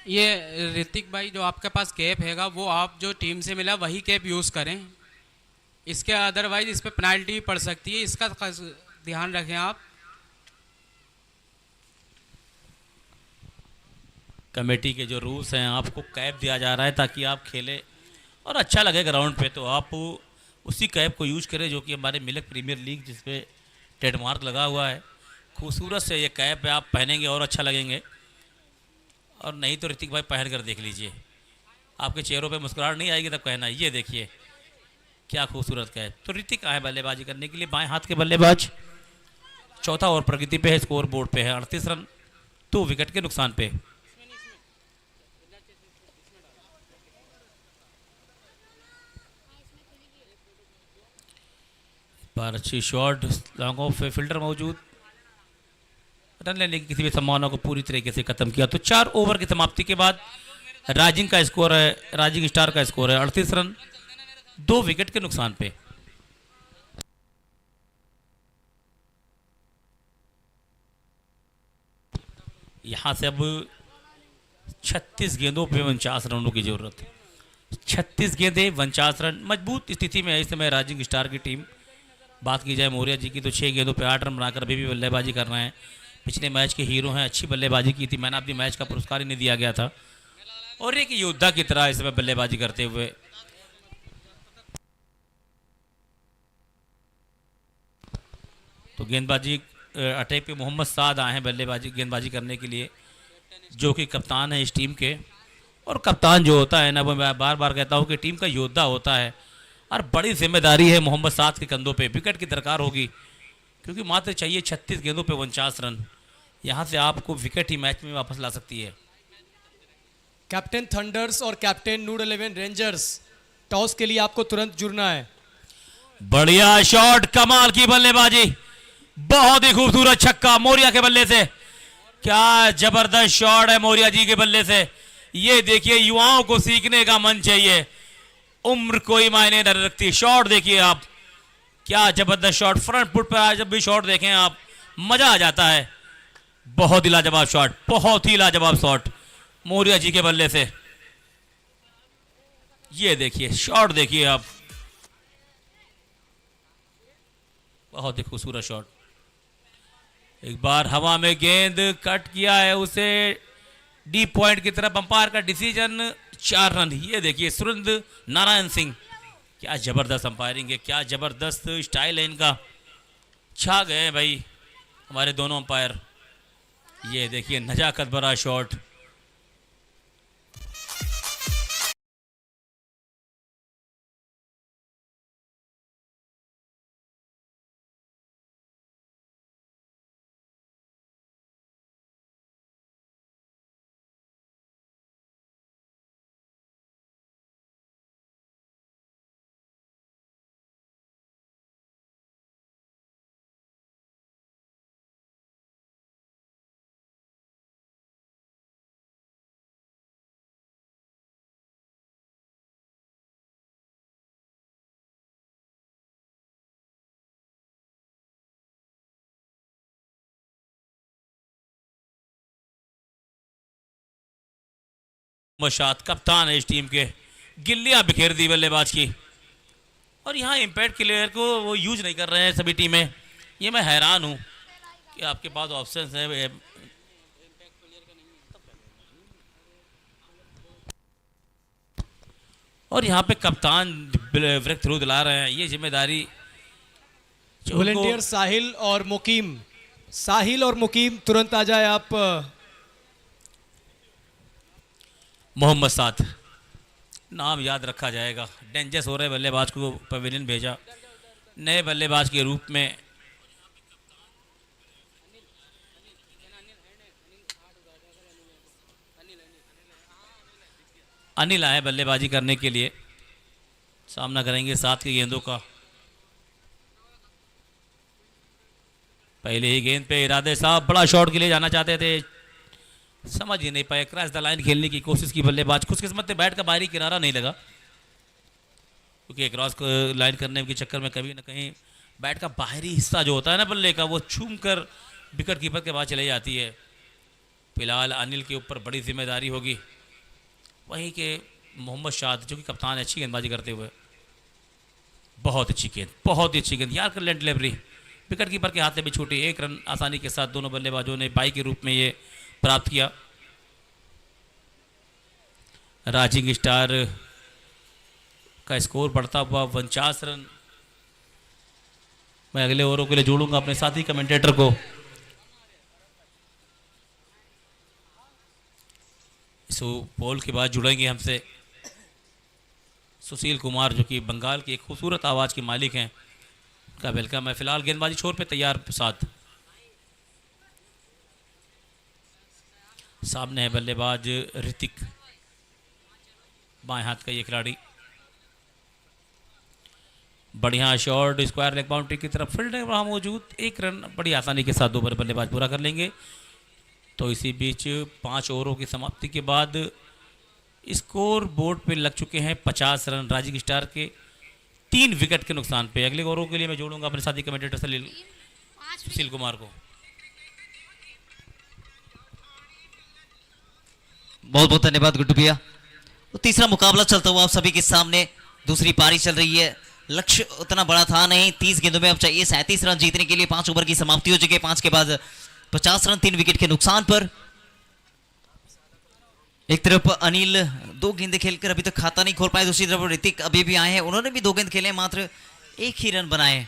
ये ऋतिक भाई, जो आपके पास कैप हैगा वो आप जो टीम से मिला वही कैप यूज़ करें। इसके अदरवाइज इस पे पेनाल्टी पड़ सकती है, इसका ध्यान रखें आप। कमेटी के जो रूल्स हैं, आपको कैप दिया जा रहा है ताकि आप खेले और अच्छा लगे ग्राउंड पे, तो आप उसी कैप को यूज करें जो कि हमारे मिल्क प्रीमियर लीग जिस पे ट्रेडमार्क लगा हुआ है। खूबसूरत से ये कैप है, आप पहनेंगे और अच्छा लगेंगे। और नहीं तो ऋतिक भाई पहन कर देख लीजिए, आपके चेहरों पे मुस्कुराहट नहीं आएगी तब कहना। ये देखिए क्या खूबसूरत कैप। तो ऋतिक आए बल्लेबाजी करने के लिए, बाएं हाथ के बल्लेबाज। चौथा ओवर प्रगति पे है, स्कोर बोर्ड पे है 38 रन, 2 विकेट के नुकसान पे। पर अच्छी शॉट, लॉन्ग ऑफ पे फील्डर मौजूद, रन लेने की किसी भी संभावना को पूरी तरीके से खत्म किया। तो 4 ओवर की समाप्ति के बाद राइजिंग का स्कोर है, राइजिंग स्टार का स्कोर है 38 रन, 2 विकेट के नुकसान पे। यहां से अब 36 गेंदों पे 49 रनों की जरूरत है। 36 गेंदें 49 रन, मजबूत स्थिति में है इस समय राइजिंग स्टार की टीम। बात की जाए मौर्या जी की तो 6 गेंदों पे 8 रन बनाकर अभी भी बल्लेबाजी कर रहे हैं। पिछले मैच के हीरो हैं, अच्छी बल्लेबाजी की थी, मैन ऑफ द मैच का पुरस्कार इन्हें दिया गया था। और एक योद्धा की तरह इस समय बल्लेबाजी करते हुए तो गेंदबाजी अटैक पे मोहम्मद साद आए हैं बल्लेबाजी गेंदबाजी करने के लिए, जो कि कप्तान है इस टीम के। और कप्तान जो होता है ना, वो मैं बार बार कहता हूँ कि टीम का योद्धा होता है, और बड़ी जिम्मेदारी है मोहम्मद साद के कंधों पे। विकेट की दरकार होगी क्योंकि मात्र चाहिए 36 गेंदों पे 49 रन। यहाँ से आपको विकेट ही मैच में वापस ला सकती है। कैप्टन थंडर्स और कैप्टन नूड 11 रेंजर्स, टॉस के लिए आपको तुरंत जुड़ना है। बढ़िया शॉट, कमाल की बल्लेबाजी, बहुत ही खूबसूरत छक्का मौर्या के बल्ले से। क्या जबरदस्त शॉट है मौर्या जी के बल्ले से। ये देखिए, युवाओं को सीखने का मंच है ये, उम्र कोई मायने नहीं रखती। शॉट देखिए आप, क्या जबरदस्त शॉट, फ्रंट फुट पर जब भी शॉट देखें आप मजा आ जाता है। बहुत ही लाजवाब शॉट, बहुत ही लाजवाब शॉट मौर्या जी के बल्ले से। ये देखिए शॉट, देखिए आप, बहुत ही खूबसूरत शॉट। एक बार हवा में गेंद कट किया है उसे डीप पॉइंट की तरफ, अंपायर का डिसीजन 4 रन। ये देखिए सुरेंद्र नारायण सिंह, क्या जबरदस्त अंपायरिंग है, क्या जबरदस्त स्टाइल है इनका। छा गए भाई हमारे दोनों अंपायर। ये देखिए नजाकत भरा शॉट। मशात कप्तान है इस टीम के, गिल्लियां बिखेर दी बल्लेबाज की। और यहाँ इम्पैक्ट प्लेयर को वो यूज नहीं कर रहे हैं सभी टीमें। ये मैं हैरान हूँ कि आपके पास ऑप्शन है। और यहाँ पे कप्तान ब्रेक थ्रू दिला रहे हैं, ये जिम्मेदारी जो उनको- वॉलेंटियर साहिल और मुकीम, साहिल और मुकीम तुरंत आ जाए आप। मोहम्मद साद नाम याद रखा जाएगा। डेंजरस हो रहे बल्लेबाज को पवेलियन भेजा नए बल्लेबाज के रूप में। अनिल आए बल्लेबाजी करने के लिए, सामना करेंगे 7 की गेंदों का। पहले ही गेंद पे इरादे साहब बड़ा शॉट के लिए जाना चाहते थे, समझ ही नहीं पाए, क्रॉस द लाइन खेलने की कोशिश की बल्लेबाज। खुशकिस्मत से बैट का बाहरी किनारा नहीं लगा, क्योंकि क्रॉस लाइन करने के चक्कर में कभी ना कहीं बैट का बाहरी हिस्सा जो होता है ना बल्ले का, वो छूम कर विकेट कीपर के बाद चले जाती है। फिलहाल अनिल के ऊपर बड़ी जिम्मेदारी होगी, वहीं के मोहम्मद शाद जो कि कप्तान है, अच्छी गेंदबाजी करते हुए। बहुत अच्छी गेंद, बहुत ही अच्छी गेंद यार, कर लें डिलीवरी, विकेट कीपर के हाथ में भी छूटी। 1 रन आसानी के साथ दोनों बल्लेबाजों ने बाई के रूप में ये प्राप्त किया। राइजिंग स्टार का स्कोर बढ़ता हुआ 49 रन। मैं अगले ओवरों के लिए जोड़ूंगा अपने साथी कमेंटेटर को। इस पोल के बाद जुड़ेंगे हमसे सुशील कुमार, जो कि बंगाल की एक खूबसूरत आवाज़ के मालिक हैं, का वेलकम है। फिलहाल गेंदबाजी छोर पे तैयार साथ, सामने है बल्लेबाज ऋतिक, बाएं हाथ का ये खिलाड़ी। बढ़िया शॉट, स्क्वायर लेग बाउंड्री की तरफ, फील्डर वहाँ मौजूद। 1 रन बड़ी आसानी के साथ 2 ओवर बल्लेबाज पूरा कर लेंगे। तो इसी बीच 5 ओवरों की समाप्ति के बाद स्कोर बोर्ड पे लग चुके हैं 50 रन राइजिंग स्टार के 3 विकेट के नुकसान पे। अगले ओवरों के लिए मैं जोड़ूंगा अपने साथी कमेंटेटर सुशील कुमार को। बहुत बहुत धन्यवाद गुड्डू भैया। तो तीसरा मुकाबला चलता हुआ आप सभी के सामने, दूसरी पारी चल रही है। लक्ष्य उतना बड़ा था नहीं, 30 गेंदों में अब चाहिए 37 रन जीतने के लिए। 5 ओवर की समाप्ति हो चुकी है, 5 के बाद 50 रन 3 विकेट के नुकसान पर। एक तरफ अनिल 2 गेंदें खेलकर अभी तक खाता नहीं खोल पाए, दूसरी तरफ ऋतिक अभी भी आए हैं, उन्होंने भी 2 गेंद खेले, मात्र 1 ही रन बनाए।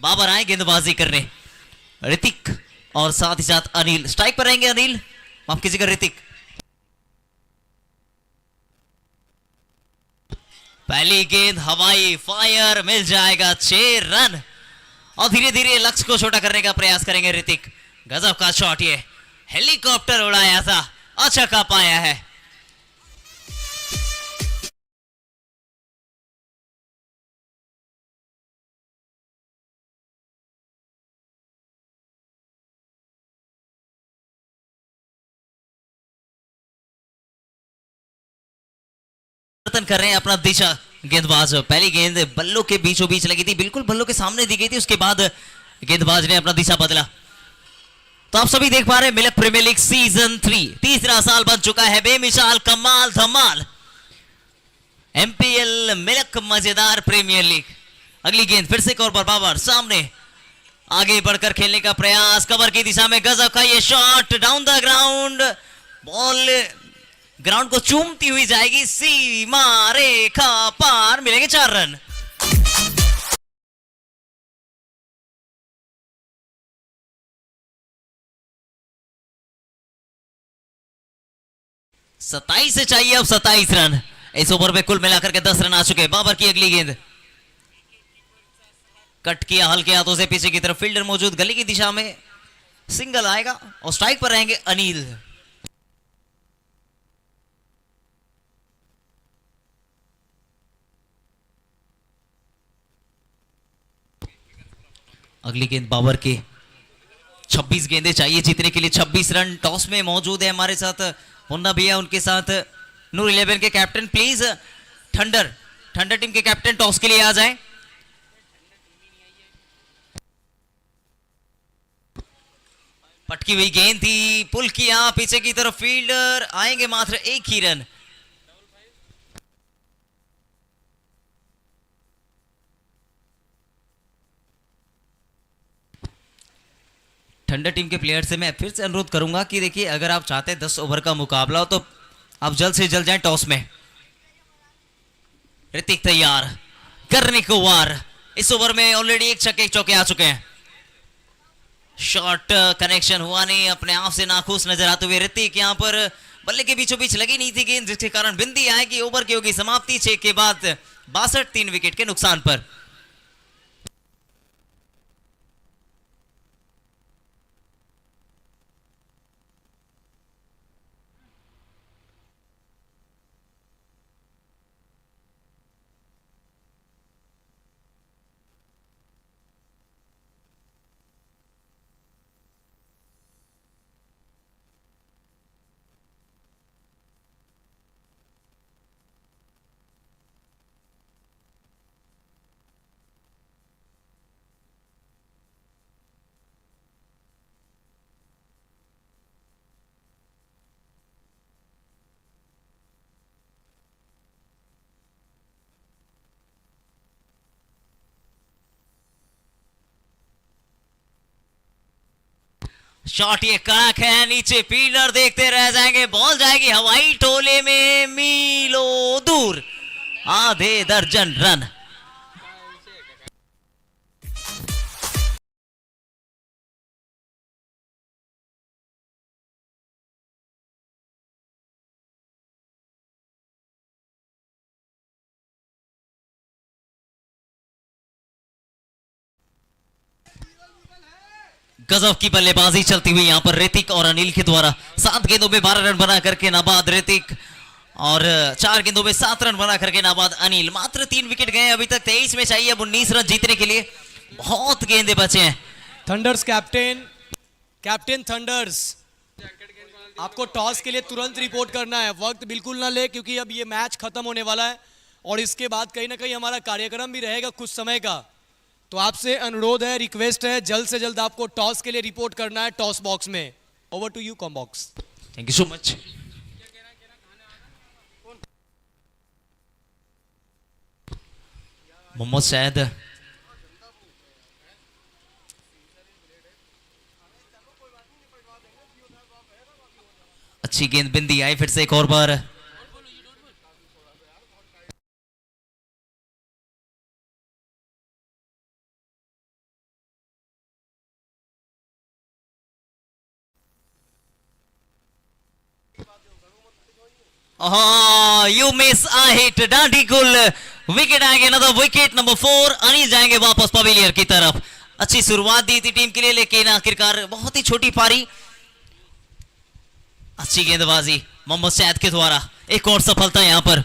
बाबर आए गेंदबाजी करने, ऋतिक और साथ ही साथ अनिल स्ट्राइक पर रहेंगे। अनिल माफ कीजिएगा, ऋतिक। पहली गेंद हवाई फायर, मिल जाएगा 6 रन और धीरे धीरे लक्ष्य को छोटा करने का प्रयास करेंगे ऋतिक। गजब का शॉट, ये हेलीकॉप्टर उड़ाया था, अच्छा का पाया है। कर रहे हैं अपना दिशा गेंदबाज। पहली गेंद बल्लों के बीचों बीच लगी थी, बिल्कुल बल्लों के सामने दी गई थी, उसके बाद गेंदबाज ने अपना दिशा बदला। तो आप सभी देख पा रहे हैं मिल्क प्रीमियर लीग सीजन 3 तीसरा साल बन चुका है, बेमिसाल कमाल धमाल एमपीएल मिल्क मजेदार प्रीमियर लीग। अगली गेंद फिर से एक और बार बाबर सामने आगे बढ़कर खेलने का प्रयास, कवर की दिशा में गजब का ये shot, down the ground, ball ground को चूमती हुई जाएगी, सीमा रेखा पार, मिलेंगे 4 रन। सत्ताईस से चाहिए अब 27 रन। इस ओवर में कुल मिलाकर के 10 रन आ चुके हैं। बाबर की अगली गेंद कट किया हल्के हाथों से, पीछे की तरफ फील्डर मौजूद, गली की दिशा में सिंगल आएगा और स्ट्राइक पर रहेंगे अनिल। अगली गेंद बाबर की, 26 गेंदें चाहिए जीतने के लिए, 26 रन। टॉस में मौजूद है हमारे साथ मुन्ना भैया, उनके साथ नूर 11 के कैप्टन। प्लीज ठंडर टीम के कैप्टन टॉस के लिए आ जाएं। पटकी हुई गेंद थी, पुल किया पीछे की तरफ, फील्डर आएंगे मात्र 1 ही रन। ठंडा टीम के प्लेयर से मैं फिर से अनुरोध करूंगा कि देखिए, अगर आप चाहते हैं 10 ओवर का मुकाबला हो तो आप जल्द से जल्द जाएं टॉस में। ऋतिक तैयार करने को वार, इस ओवर में ऑलरेडी 1 छक्के 1 चौके आ चुके हैं। शॉट कनेक्शन हुआ नहीं, अपने आप से नाखुश नजर आते हुए ऋतिक, यहां पर बल्ले के बीचों बीच लगी नहीं थी गेंद, जिसके कारण बिंदी आएगी। ओवर की होगी समाप्ति 6 के बाद 62, 3 विकेट के नुकसान पर। शॉट ये कड़क है, नीचे फील्डर देखते रह जाएंगे, बॉल जाएगी हवाई टोले में मीलों दूर, आधे दर्जन रन। गजब की बल्लेबाजी चलती हुई यहां पर ऋतिक और अनिल के द्वारा। 7 गेंदों में 12 रन बना करके नाबाद ऋतिक और 4 गेंदों में 7 रन बना करके नाबाद अनिल। मात्र 3 विकेट गए अभी तक, 23 में चाहिए अब 19 रन जीतने के लिए, बहुत गेंदे बचे हैं। थंडर्स कैप्टन थंडर्स, आपको टॉस के लिए तुरंत रिपोर्ट करना है, वक्त बिल्कुल ना ले, क्योंकि अब ये मैच खत्म होने वाला है और इसके बाद कहीं ना कहीं हमारा कार्यक्रम भी रहेगा कुछ समय का। तो आपसे अनुरोध है, रिक्वेस्ट है, जल्द से जल्द आपको टॉस के लिए रिपोर्ट करना है टॉस बॉक्स में। Over to you comm box. Thank you so much. Mohammed शायद अच्छी गेंद, बिंदी आई फिर से एक और बार। यू मिस आ हिट डांडी गुल विकेट आएंगे अनदर विकेट नंबर 4 अनिल जाएंगे वापस पवेलियर की तरफ अच्छी शुरुआत दी थी टीम के लिए लेकिन आखिरकार बहुत ही छोटी पारी अच्छी गेंदबाजी मोहम्मद सैद के द्वारा एक और सफलता यहां पर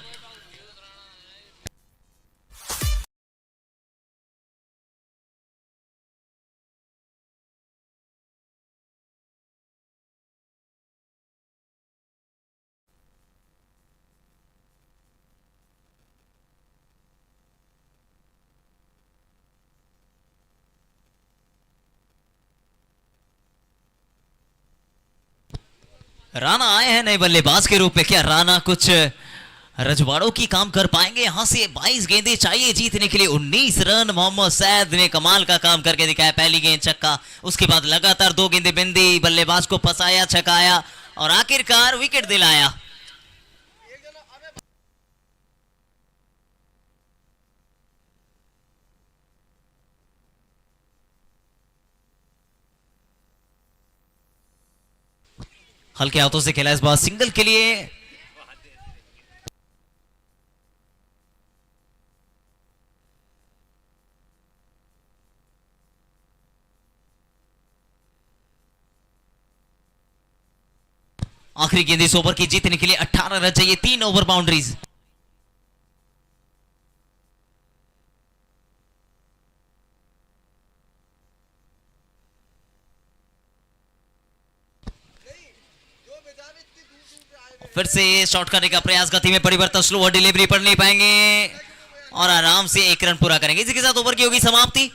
राणा आए हैं नए बल्लेबाज के रूप में क्या राणा कुछ रजवाड़ों की काम कर पाएंगे यहां से 22 गेंदें चाहिए जीतने के लिए 19 रन मोहम्मद सैद ने कमाल का काम करके दिखाया पहली गेंद छक्का उसके बाद लगातार 2 गेंदें बिंदी बल्लेबाज को फंसाया छकाया और आखिरकार विकेट दिलाया हल्के हाथों से खेला इस बार सिंगल के लिए आखिरी गेंद इस ओवर की जीतने के लिए 18 रन चाहिए 3 ओवर बाउंड्रीज फिर से शॉट करने का प्रयास गति में परिवर्तन स्लोअर डिलीवरी पर नहीं पाएंगे और आराम से 1 रन पूरा करेंगे इसी के साथ ओवर की होगी समाप्ति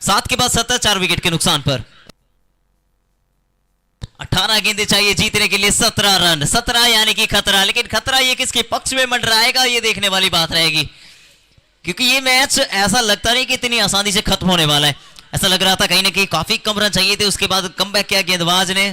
7 के बाद 17 4 विकेट के नुकसान पर 18 गेंदें चाहिए जीतने के लिए 17 रन 17 यानी कि खतरा लेकिन खतरा ये किसके पक्ष में मंडराएगा ये देखने वाली बात रहेगी क्योंकि ये मैच ऐसा लगता नहीं कि इतनी आसानी से खत्म होने वाला है ऐसा लग रहा था कहीं ना कहीं काफी कम रन चाहिए थे उसके बाद कमबैक किया गेंदबाज ने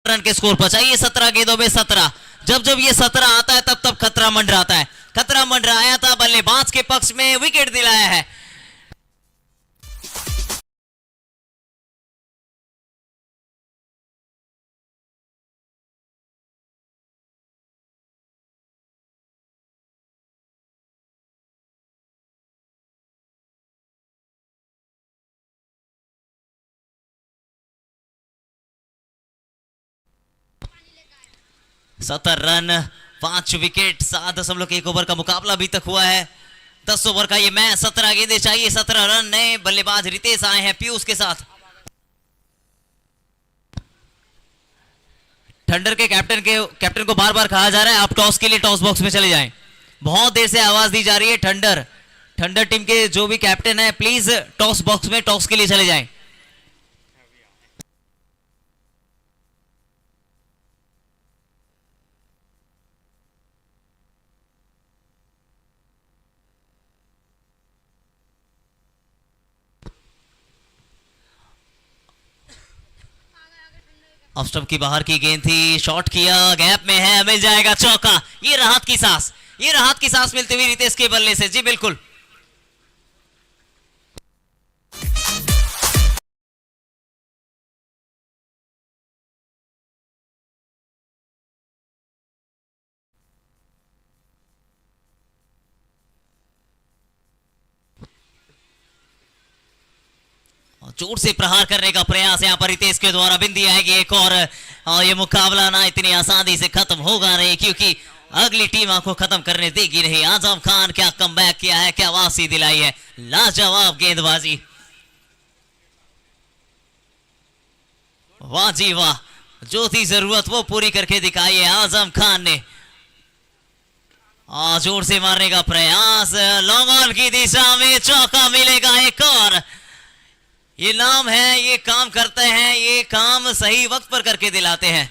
रन के स्कोर पर चाहिए 17 गेंदों में 17 जब जब ये 17 आता है तब तब खतरा मंडराता है खतरा मंडराया था बल्लेबाज के पक्ष में विकेट दिलाया है सत्तर रन 5 विकेट 7.1 ओवर का मुकाबला अभी तक हुआ है 10 ओवर का ये मैच 17 गेंदें चाहिए 17 रन नए बल्लेबाज रितेश आए हैं पीयूष के साथ थंडर के कैप्टन को बार बार कहा जा रहा है आप टॉस के लिए टॉस बॉक्स में चले जाएं बहुत देर से आवाज दी जा रही है थंडर टीम के जो भी कैप्टन है प्लीज टॉस बॉक्स में टॉस के लिए चले जाएं ऑफ स्टंप की बाहर की गेंद थी शॉट किया गैप में है मिल जाएगा चौका ये राहत की सांस मिलती हुई रितेश के बल्ले से जी बिल्कुल चोट से प्रहार करने का प्रयास यहाँ पर रितेश के द्वारा। बिंदी आएगी एक और ये मुकाबला ना इतनी आसानी से खत्म होगा नहीं, क्योंकि अगली टीम आपको खत्म करने देगी नहीं। आजम खान क्या कमबैक किया है, क्या वापसी दिलाई है, लाजवाब गेंदबाजी, वाह जी वाह, जो थी जरूरत वो पूरी करके दिखाई है आजम खान ने। जोर से मारने का प्रयास, लॉन्ग ऑन की दिशा में चौका मिलेगा एक और। ये नाम है, ये काम करते हैं, ये काम सही वक्त पर करके दिलाते हैं।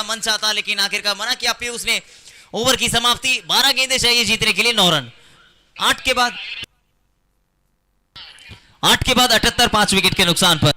मन चाहता लेकिन आखिरकार मना किया पीयूष ने। ओवर की समाप्ति, 12 गेंदें चाहिए जीतने के लिए, 9 रन। 8 के बाद 78, 5 विकेट के नुकसान पर।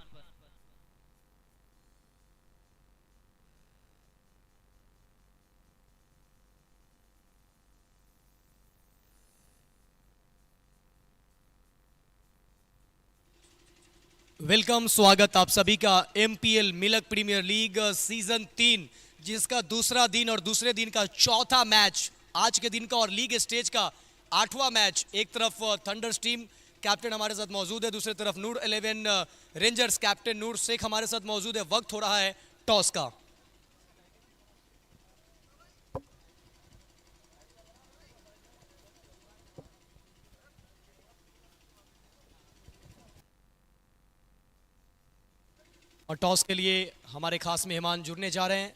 वेलकम, स्वागत आप सभी का MPL Milk Premier League season 3, जिसका दूसरा दिन और दूसरे दिन का चौथा मैच, आज के दिन का और लीग स्टेज का 8वां मैच। एक तरफ थंडर्स टीम कैप्टन हमारे साथ मौजूद है, दूसरी तरफ नूर 11 रेंजर्स कैप्टन नूर शेख हमारे साथ मौजूद है। वक्त हो रहा है टॉस का। और टॉस के लिए हमारे खास मेहमान जुड़ने जा रहे हैं।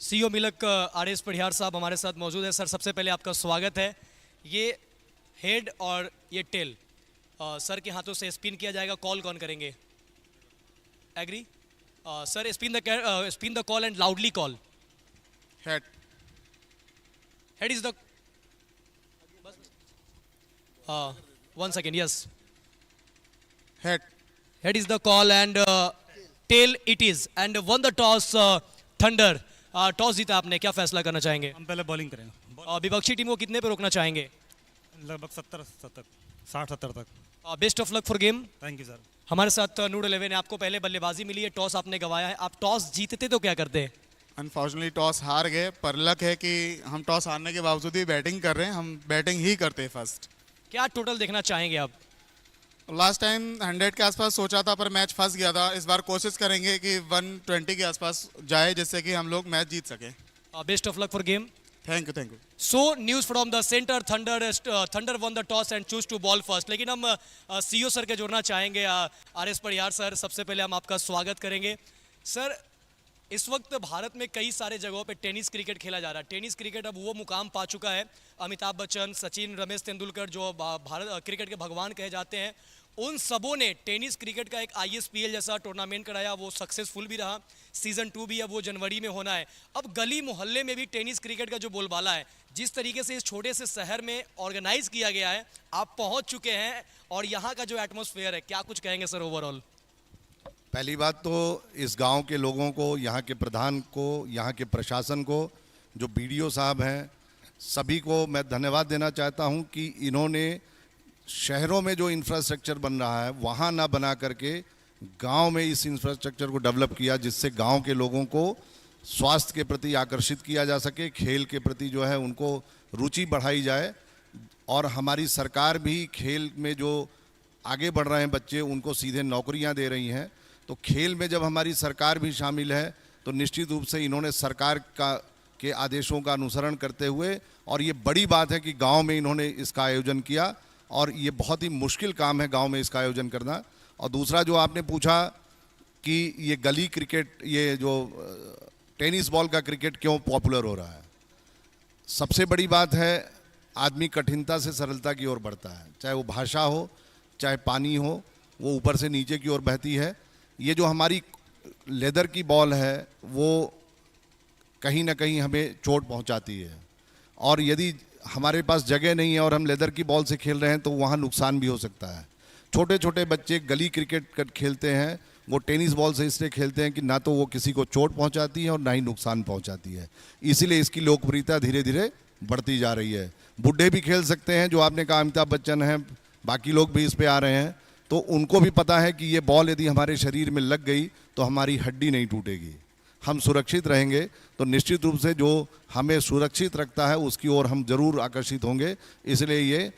सीओ मिल्क आरएस पढ़ियार साहब हमारे साथ मौजूद है। सर, सबसे पहले आपका स्वागत है। ये हेड और ये टेल सर के हाथों से स्पिन किया जाएगा, कॉल कौन करेंगे? Agree sir? Spin the call and loudly call. Head. Head is the 1 second, yes, Head. head is the call and tail it is and won the toss thunder। Toss जीता आपने, क्या फैसला करना चाहेंगे? हम पहले बॉलिंग करेंगे। विपक्षी टीम को कितने पे रोकना चाहेंगे? लगभग 60-70 तक। Best of luck for game. Thank you sir. हमारे साथ नूर 11 ने आपको पहले बल्लेबाजी मिली है, टॉस आपने गवाया है। आप टॉस जीतते तो क्या करते? अनफॉर्चुनेटली टॉस हार गए, पर लक है कि हम टॉस हारने के बावजूद भी बैटिंग कर रहे हैं। हम बैटिंग ही करते हैं फर्स्ट। क्या टोटल देखना चाहेंगे आप? लास्ट टाइम 100 के आसपास सोचा था, पर मैच फंस गया था। इस बार कोशिश करेंगे कि 120 के आसपास जाए, जिससे कि हम लोग मैच जीत सके। Best of luck for game. Thank you. So news from the centre, Thunder won the toss and choose to bowl first. लेकिन हम सीईओ सर के जोड़ना चाहेंगे। आरएस पढ़ियार सर, सबसे पहले हम आपका स्वागत करेंगे। सर, इस वक्त भारत में कई सारे जगहों पे टेनिस क्रिकेट खेला जा रहा है। टेनिस क्रिकेट अब वो मुकाम पा चुका है, अमिताभ बच्चन, सचिन, रमेश तेंदुलकर जो भारत क्रिकेट के भगवान कहे जाते हैं, उन सबों ने टेनिस क्रिकेट का एक ISPL जैसा टूर्नामेंट कराया। वो सक्सेसफुल भी रहा। सीजन 2 भी अब वो जनवरी में होना है। अब गली मोहल्ले में भी टेनिस क्रिकेट का जो बोलबाला है, जिस तरीके से इस छोटे से शहर में ऑर्गेनाइज किया गया है, आप पहुंच चुके हैं और यहाँ का जो एटमॉस्फेयर है, क्या कुछ कहेंगे सर ओवरऑल? पहली बात तो इस गांव के लोगों को, यहाँ के प्रधान को, यहाँ के प्रशासन को, जो BDO साहब हैं, सभी को मैं धन्यवाद देना चाहता हूँ कि इन्होंने शहरों में जो इंफ्रास्ट्रक्चर बन रहा है वहाँ ना बना करके गांव में इस इंफ्रास्ट्रक्चर को डेवलप किया, जिससे गांव के लोगों को स्वास्थ्य के प्रति आकर्षित किया जा सके, खेल के प्रति जो है उनको रुचि बढ़ाई जाए। और हमारी सरकार भी खेल में जो आगे बढ़ रहे हैं बच्चे, उनको सीधे नौकरियां दे रही हैं। तो खेल में जब हमारी सरकार भी शामिल है तो निश्चित रूप से इन्होंने सरकार के आदेशों का अनुसरण करते हुए, और ये बड़ी बात है कि गांव में इन्होंने इसका आयोजन किया, और ये बहुत ही मुश्किल काम है गांव में इसका आयोजन करना। और दूसरा जो आपने पूछा कि ये गली क्रिकेट, ये जो टेनिस बॉल का क्रिकेट क्यों पॉपुलर हो रहा है, सबसे बड़ी बात है आदमी कठिनता से सरलता की ओर बढ़ता है। चाहे वो भाषा हो, चाहे पानी हो, वो ऊपर से नीचे की ओर बहती है। ये जो हमारी लेदर की बॉल है वो कहीं ना कहीं हमें चोट पहुंचाती है, और यदि हमारे पास जगह नहीं है और हम लेदर की बॉल से खेल रहे हैं तो वहाँ नुकसान भी हो सकता है। छोटे छोटे बच्चे गली क्रिकेट खेलते हैं, वो टेनिस बॉल से इसलिए खेलते हैं कि ना तो वो किसी को चोट पहुंचाती है और ना ही नुकसान पहुंचाती है, इसीलिए इसकी लोकप्रियता धीरे धीरे बढ़ती जा रही है। बूढ़े भी खेल सकते हैं, जो आपने कहा अमिताभ बच्चन हैं, बाकी लोग भी इस पे आ रहे हैं, तो उनको भी पता है कि ये बॉल यदि हमारे शरीर में लग गई तो हमारी हड्डी नहीं टूटेगी, हम सुरक्षित रहेंगे। तो निश्चित रूप से जो हमें सुरक्षित रखता है उसकी ओर हम जरूर आकर्षित होंगे, इसलिए ये